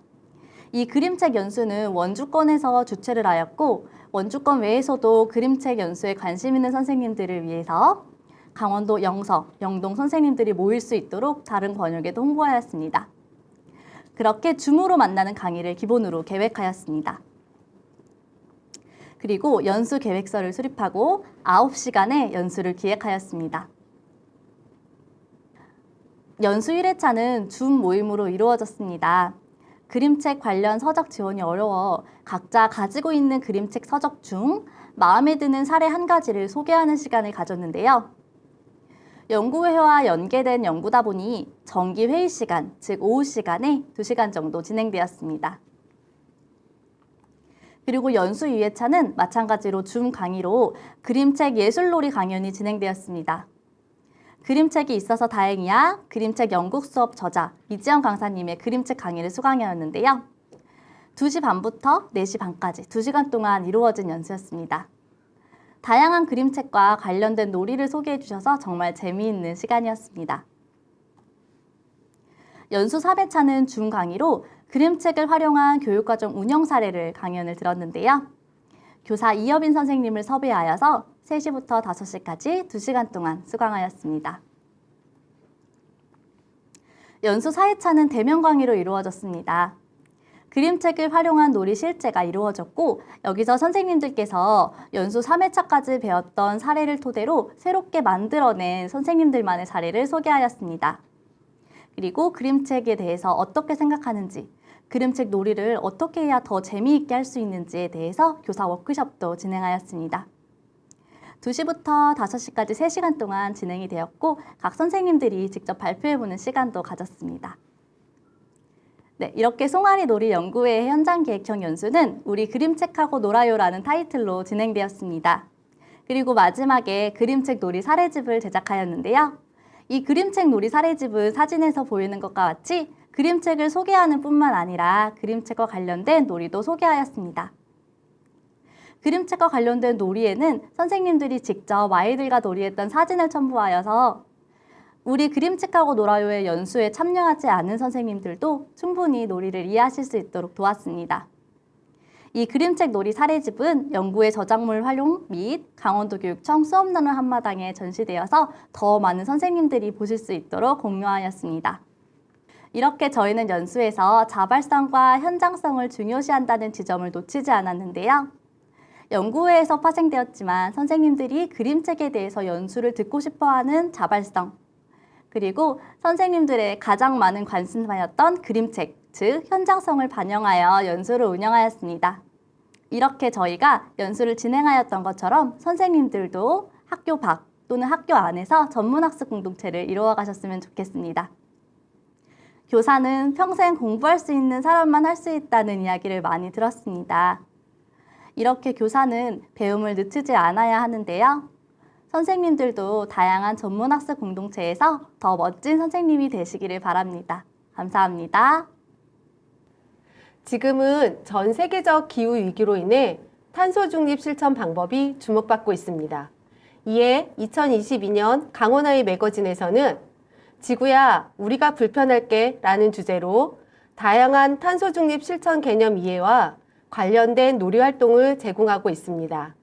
이 그림책 연수는 원주권에서 주최를 하였고 원주권 외에서도 그림책 연수에 관심 있는 선생님들을 위해서 강원도 영서, 영동 선생님들이 모일 수 있도록 다른 권역에도 홍보하였습니다. 그렇게 줌으로 만나는 강의를 기본으로 계획하였습니다. 그리고 연수 계획서를 수립하고 9시간의 연수를 기획하였습니다. 연수 1회차는 줌 모임으로 이루어졌습니다. 그림책 관련 서적 지원이 어려워 각자 가지고 있는 그림책 서적 중 마음에 드는 사례 한 가지를 소개하는 시간을 가졌는데요. 연구회와 연계된 연구다 보니 정기 회의 시간, 즉 오후 시간에 2시간 정도 진행되었습니다. 그리고 연수 2회차는 마찬가지로 줌 강의로 그림책 예술놀이 강연이 진행되었습니다. 그림책이 있어서 다행이야 그림책 연극 수업 저자 이지영 강사님의 그림책 강의를 수강하였는데요. 2시 반부터 4시 반까지 2시간 동안 이루어진 연수였습니다. 다양한 그림책과 관련된 놀이를 소개해 주셔서 정말 재미있는 시간이었습니다. 연수 3회차는 줌 강의로 그림책을 활용한 교육과정 운영 사례를 강연을 들었는데요. 교사 이여빈 선생님을 섭외하여서 3시부터 5시까지 2시간 동안 수강하였습니다. 연수 4회차는 대면 강의로 이루어졌습니다. 그림책을 활용한 놀이 실제가 이루어졌고 여기서 선생님들께서 연수 3회차까지 배웠던 사례를 토대로 새롭게 만들어낸 선생님들만의 사례를 소개하였습니다. 그리고 그림책에 대해서 어떻게 생각하는지, 그림책 놀이를 어떻게 해야 더 재미있게 할 수 있는지에 대해서 교사 워크숍도 진행하였습니다. 2시부터 5시까지 3시간 동안 진행이 되었고 각 선생님들이 직접 발표해보는 시간도 가졌습니다. 네, 이렇게 송아리 놀이 연구회 현장 기획형 연수는 우리 그림책하고 놀아요라는 타이틀로 진행되었습니다. 그리고 마지막에 그림책 놀이 사례집을 제작하였는데요. 이 그림책 놀이 사례집은 사진에서 보이는 것과 같이 그림책을 소개하는 뿐만 아니라 그림책과 관련된 놀이도 소개하였습니다. 그림책과 관련된 놀이에는 선생님들이 직접 아이들과 놀이했던 사진을 첨부하여서 우리 그림책하고 놀아요의 연수에 참여하지 않은 선생님들도 충분히 놀이를 이해하실 수 있도록 도왔습니다. 이 그림책 놀이 사례집은 연구의 저작물 활용 및 강원도 교육청 수업나눔 한마당에 전시되어서 더 많은 선생님들이 보실 수 있도록 공유하였습니다. 이렇게 저희는 연수에서 자발성과 현장성을 중요시한다는 지점을 놓치지 않았는데요. 연구회에서 파생되었지만 선생님들이 그림책에 대해서 연수를 듣고 싶어하는 자발성, 그리고 선생님들의 가장 많은 관심사였던 그림책, 즉 현장성을 반영하여 연수를 운영하였습니다. 이렇게 저희가 연수를 진행하였던 것처럼 선생님들도 학교 밖, 또는 학교 안에서 전문학습 공동체를 이루어 가셨으면 좋겠습니다. 교사는 평생 공부할 수 있는 사람만 할 수 있다는 이야기를 많이 들었습니다. 이렇게 교사는 배움을 늦추지 않아야 하는데요. 선생님들도 다양한 전문학습 공동체에서 더 멋진 선생님이 되시기를 바랍니다. 감사합니다. 지금은 전 세계적 기후 위기로 인해 탄소 중립 실천 방법이 주목받고 있습니다. 이에 2022년 강원아이 매거진에서는 지구야, 우리가 불편할게 라는 주제로 다양한 탄소 중립 실천 개념 이해와 관련된 놀이 활동을 제공하고 있습니다.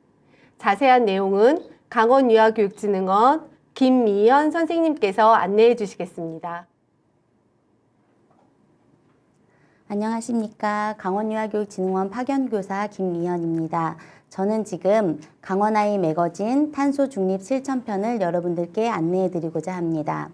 자세한 내용은 강원유아교육진흥원 김미연 선생님께서 안내해 주시겠습니다. 안녕하십니까. 강원유아교육진흥원 파견교사 김미연입니다. 저는 지금 강원아이 매거진 탄소 중립 실천편을 여러분들께 안내해 드리고자 합니다.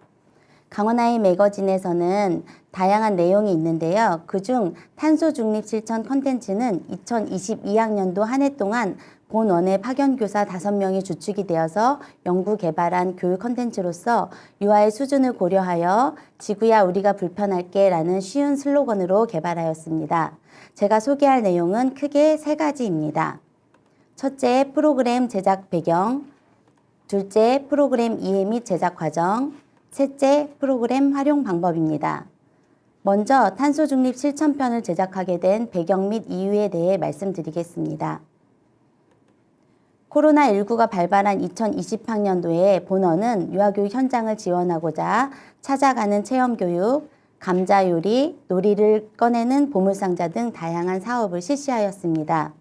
강원아이 매거진에서는 다양한 내용이 있는데요. 그중 탄소 중립 실천 콘텐츠는 2022학년도 한 해 동안 본원의 파견교사 5명이 주축이 되어서 연구 개발한 교육 콘텐츠로서 유아의 수준을 고려하여 지구야 우리가 불편할게 라는 쉬운 슬로건으로 개발하였습니다. 제가 소개할 내용은 크게 3가지입니다. 첫째, 프로그램 제작 배경. 둘째, 프로그램 이해 및 제작 과정. 셋째, 프로그램 활용 방법입니다. 먼저 탄소 중립 실천편을 제작하게 된 배경 및 이유에 대해 말씀드리겠습니다. 코로나19가 발발한 2020학년도에 본원은 유아교육 현장을 지원하고자 찾아가는 체험교육, 감자요리, 놀이를 꺼내는 보물상자 등 다양한 사업을 실시하였습니다.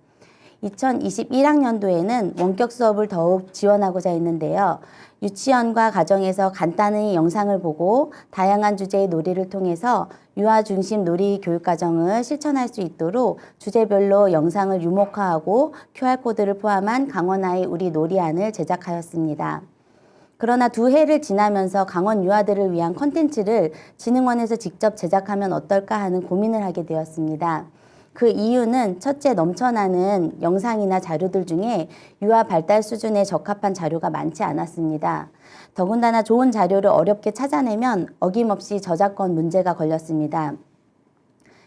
2021학년도에는 원격 수업을 더욱 지원하고자 했는데요. 유치원과 가정에서 간단히 영상을 보고 다양한 주제의 놀이를 통해서 유아 중심 놀이 교육과정을 실천할 수 있도록 주제별로 영상을 유목화하고 QR코드를 포함한 강원아이 우리 놀이안을 제작하였습니다. 그러나 2해를 지나면서 강원 유아들을 위한 콘텐츠를 진흥원에서 직접 제작하면 어떨까 하는 고민을 하게 되었습니다. 그 이유는 첫째, 넘쳐나는 영상이나 자료들 중에 유아 발달 수준에 적합한 자료가 많지 않았습니다. 더군다나 좋은 자료를 어렵게 찾아내면 어김없이 저작권 문제가 걸렸습니다.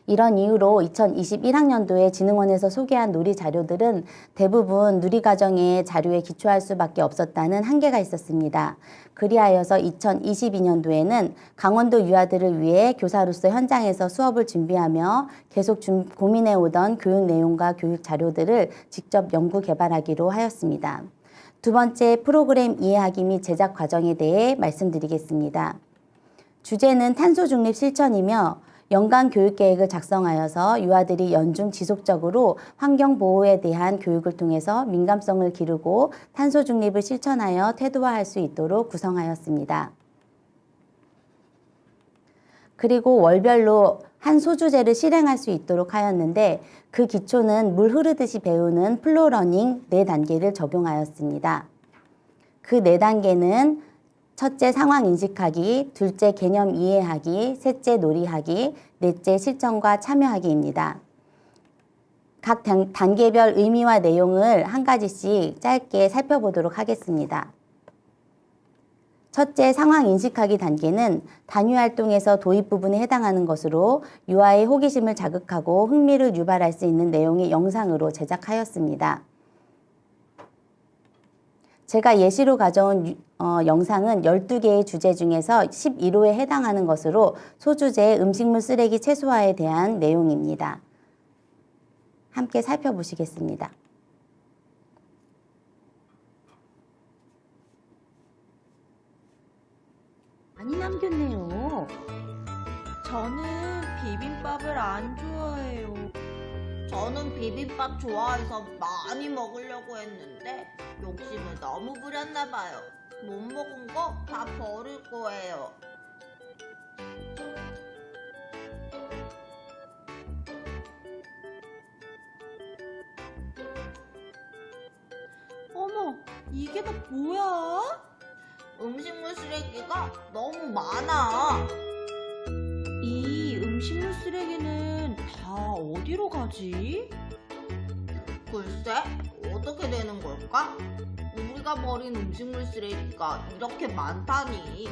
이런 이유로 2021학년도에 진흥원에서 소개한 놀이 자료들은 대부분 누리과정의 자료에 기초할 수밖에 없었다는 한계가 있었습니다. 그리하여서 2022년도에는 강원도 유아들을 위해 교사로서 현장에서 수업을 준비하며 계속 고민해오던 교육 내용과 교육 자료들을 직접 연구 개발하기로 하였습니다. 두 번째, 프로그램 이해하기 및 제작 과정에 대해 말씀드리겠습니다. 주제는 탄소 중립 실천이며 연간 교육계획을 작성하여서 유아들이 연중 지속적으로 환경보호에 대한 교육을 통해서 민감성을 기르고 탄소 중립을 실천하여 태도화할 수 있도록 구성하였습니다. 그리고 월별로 한 소주제를 실행할 수 있도록 하였는데 그 기초는 물 흐르듯이 배우는 플로러닝 4단계를 적용하였습니다. 그 4단계는 첫째, 상황 인식하기, 둘째, 개념 이해하기, 셋째, 놀이하기, 넷째, 실천과 참여하기입니다. 각 단계별 의미와 내용을 한 가지씩 짧게 살펴보도록 하겠습니다. 첫째, 상황 인식하기 단계는 단위활동에서 도입 부분에 해당하는 것으로 유아의 호기심을 자극하고 흥미를 유발할 수 있는 내용의 영상으로 제작하였습니다. 제가 예시로 가져온 영상은 12개의 주제 중에서 11호에 해당하는 것으로 소주제 음식물 쓰레기 최소화에 대한 내용입니다. 함께 살펴보시겠습니다. 많이 남겼네요. 저는 비빔밥을 안 좋아해요. 저는 비빔밥 좋아해서 많이 먹으려고 했는데 욕심을 너무 부렸나 봐요. 못 먹은 거 다 버릴 거예요. 어머, 이게 다 뭐야? 음식물 쓰레기가 너무 많아. 이 음식물 쓰레기는 다 어디로 가지? 글쎄, 어떻게 되는 걸까? 우리가 버린 음식물 쓰레기가 이렇게 많다니.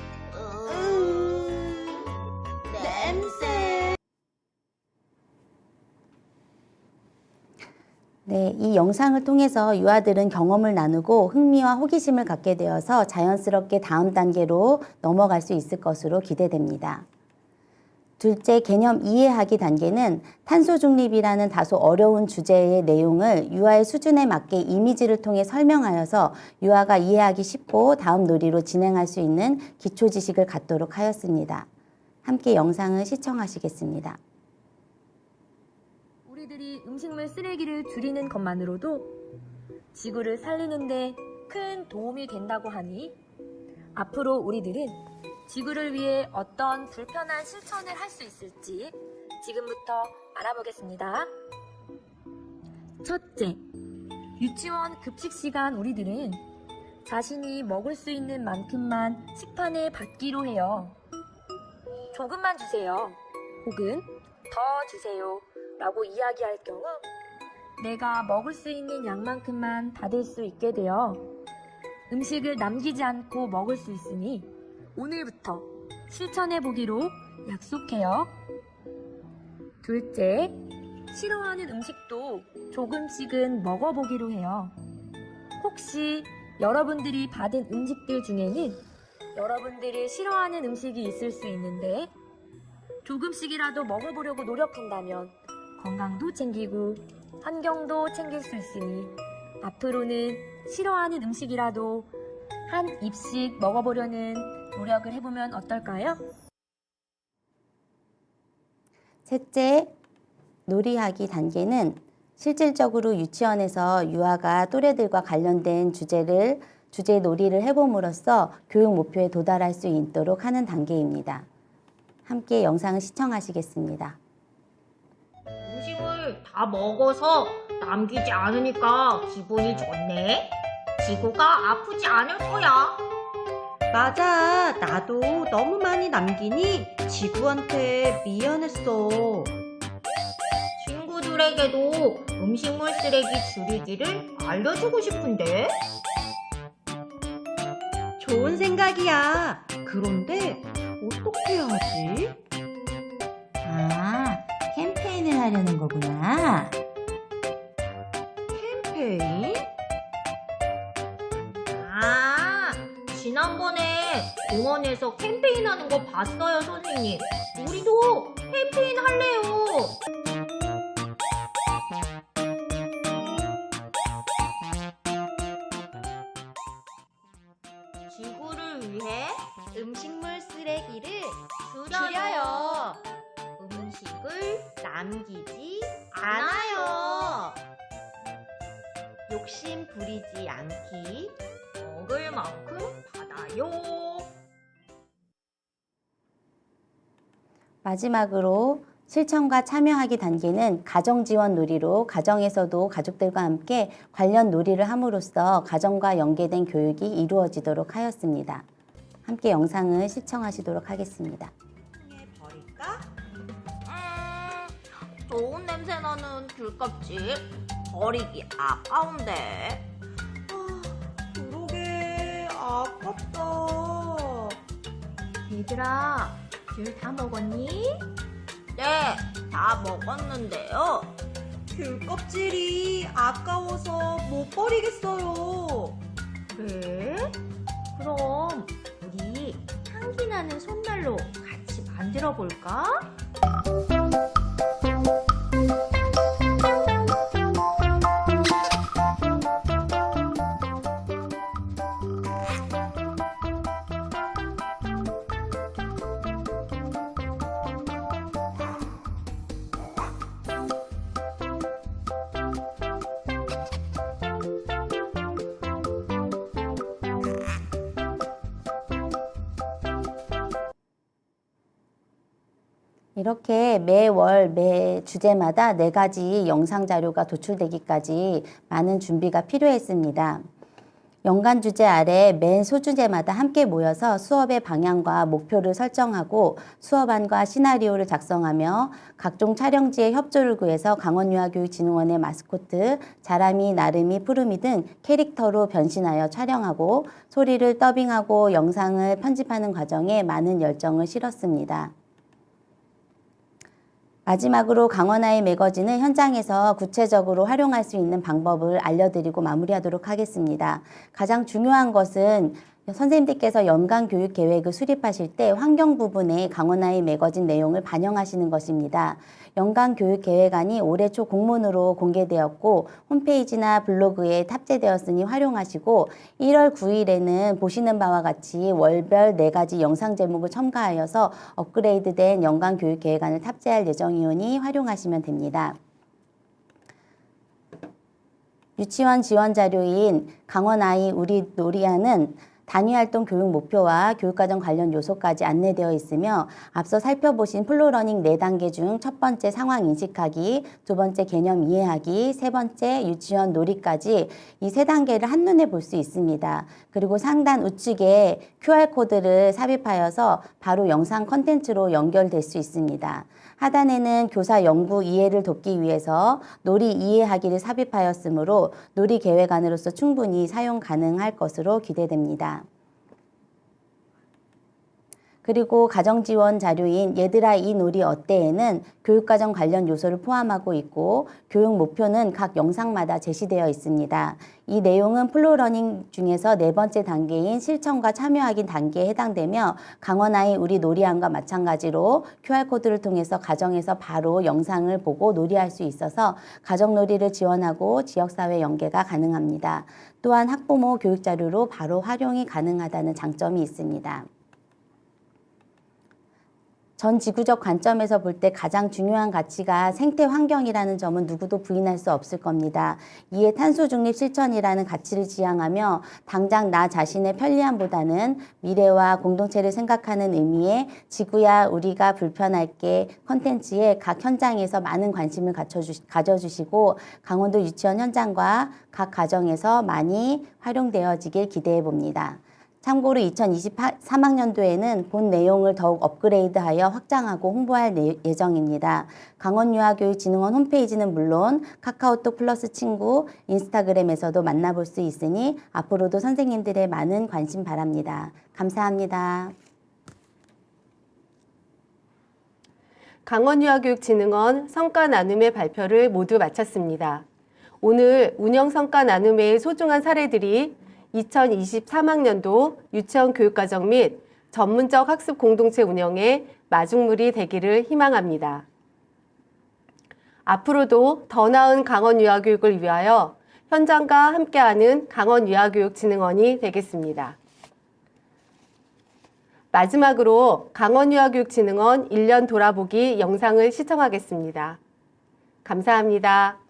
냄새. 네, 이 영상을 통해서 유아들은 경험을 나누고 흥미와 호기심을 갖게 되어서 자연스럽게 다음 단계로 넘어갈 수 있을 것으로 기대됩니다. 둘째, 개념 이해하기 단계는 탄소 중립이라는 다소 어려운 주제의 내용을 유아의 수준에 맞게 이미지를 통해 설명하여서 유아가 이해하기 쉽고 다음 놀이로 진행할 수 있는 기초 지식을 갖도록 하였습니다. 함께 영상을 시청하시겠습니다. 우리들이 음식물 쓰레기를 줄이는 것만으로도 지구를 살리는데 큰 도움이 된다고 하니 앞으로 우리들은 지구를 위해 어떤 불편한 실천을 할 수 있을지 지금부터 알아보겠습니다. 첫째, 유치원 급식 시간 우리들은 자신이 먹을 수 있는 만큼만 식판에 받기로 해요. 조금만 주세요. 혹은 더 주세요. 라고 이야기할 경우 내가 먹을 수 있는 양만큼만 받을 수 있게 되어 음식을 남기지 않고 먹을 수 있으니 오늘부터 실천해 보기로 약속해요. 둘째, 싫어하는 음식도 조금씩은 먹어보기로 해요. 혹시 여러분들이 받은 음식들 중에는 여러분들이 싫어하는 음식이 있을 수 있는데 조금씩이라도 먹어보려고 노력한다면 건강도 챙기고 환경도 챙길 수 있으니 앞으로는 싫어하는 음식이라도 한 입씩 먹어보려는 노력을 해보면 어떨까요? 셋째, 놀이하기 단계는 실질적으로 유치원에서 유아가 또래들과 관련된 주제 놀이를 해봄으로써 교육 목표에 도달할 수 있도록 하는 단계입니다. 함께 영상을 시청하시겠습니다. 음식을 다 먹어서 남기지 않으니까 기분이 좋네. 지구가 아프지 않을 거야. 맞아. 나도 너무 많이 남기니 지구한테 미안했어. 친구들에게도 음식물 쓰레기 줄이기를 알려주고 싶은데. 좋은 생각이야. 그런데 어떻게 하지? 아, 캠페인을 하려는 거구나. 캠페인? 아, 지난번에 공원에서 캠페인하는 거 봤어요, 선생님. 우리도 캠페인 할래요. 지구를 위해 음식물 쓰레기를 줄여요. 음식을 남기지 않아요. 욕심 부리지 않기. 먹을 만큼 받아요. 마지막으로 실천과 참여하기 단계는 가정 지원 놀이로 가정에서도 가족들과 함께 관련 놀이를 함으로써 가정과 연계된 교육이 이루어지도록 하였습니다. 함께 영상을 시청하시도록 하겠습니다. 버릴까? 좋은 냄새 나는 귤껍질 버리기 아까운데. 그러게 아깝다. 얘들아, 귤 다 먹었니? 네, 다 먹었는데요. 귤 껍질이 아까워서 못 버리겠어요. 그래? 그럼 우리 향기 나는 손난로 같이 만들어 볼까? 이렇게 매월 매 주제마다 4가지 영상 자료가 도출되기까지 많은 준비가 필요했습니다. 연간 주제 아래 매 소주제마다 함께 모여서 수업의 방향과 목표를 설정하고 수업안과 시나리오를 작성하며 각종 촬영지에 협조를 구해서 강원유아교육진흥원의 마스코트, 자람이, 나름이, 푸름이 등 캐릭터로 변신하여 촬영하고 소리를 더빙하고 영상을 편집하는 과정에 많은 열정을 실었습니다. 마지막으로 강원아이 매거진은 현장에서 구체적으로 활용할 수 있는 방법을 알려드리고 마무리하도록 하겠습니다. 가장 중요한 것은 선생님들께서 연간 교육 계획을 수립하실 때 환경 부분에 강원아이 매거진 내용을 반영하시는 것입니다. 연간 교육 계획안이 올해 초 공문으로 공개되었고 홈페이지나 블로그에 탑재되었으니 활용하시고 1월 9일에는 보시는 바와 같이 월별 4가지 영상 제목을 첨가하여서 업그레이드된 연간 교육 계획안을 탑재할 예정이오니 활용하시면 됩니다. 유치원 지원 자료인 강원아이 우리 놀이하는 단위활동 교육 목표와 교육과정 관련 요소까지 안내되어 있으며 앞서 살펴보신 플로러닝 4단계 중 첫 번째 상황 인식하기, 두 번째 개념 이해하기, 세 번째 유치원 놀이까지 이 3단계를 한눈에 볼 수 있습니다. 그리고 상단 우측에 QR코드를 삽입하여서 바로 영상 컨텐츠로 연결될 수 있습니다. 하단에는 교사 연구 이해를 돕기 위해서 놀이 이해하기를 삽입하였으므로 놀이 계획안으로서 충분히 사용 가능할 것으로 기대됩니다. 그리고 가정지원 자료인 얘들아 이 놀이 어때에는 교육과정 관련 요소를 포함하고 있고 교육 목표는 각 영상마다 제시되어 있습니다. 이 내용은 플로러닝 중에서 4번째 단계인 실천과 참여 확인 단계에 해당되며 강원아이 우리 놀이함과 마찬가지로 QR코드를 통해서 가정에서 바로 영상을 보고 놀이할 수 있어서 가정놀이를 지원하고 지역사회 연계가 가능합니다. 또한 학부모 교육자료로 바로 활용이 가능하다는 장점이 있습니다. 전 지구적 관점에서 볼 때 가장 중요한 가치가 생태 환경이라는 점은 누구도 부인할 수 없을 겁니다. 이에 탄소 중립 실천이라는 가치를 지향하며 당장 나 자신의 편리함보다는 미래와 공동체를 생각하는 의미의 지구야 우리가 불편할게 컨텐츠에 각 현장에서 많은 관심을 가져주시고 강원도 유치원 현장과 각 가정에서 많이 활용되어지길 기대해 봅니다. 참고로 2023학년도에는 본 내용을 더욱 업그레이드하여 확장하고 홍보할 예정입니다. 강원유아교육진흥원 홈페이지는 물론 카카오톡 플러스 친구, 인스타그램에서도 만나볼 수 있으니 앞으로도 선생님들의 많은 관심 바랍니다. 감사합니다. 강원유아교육진흥원 성과 나눔의 발표를 모두 마쳤습니다. 오늘 운영 성과 나눔의 소중한 사례들이 2023학년도 유치원 교육과정 및 전문적 학습 공동체 운영에 마중물이 되기를 희망합니다. 앞으로도 더 나은 강원유아교육을 위하여 현장과 함께하는 강원유아교육진흥원이 되겠습니다. 마지막으로 강원유아교육진흥원 1년 돌아보기 영상을 시청하겠습니다. 감사합니다.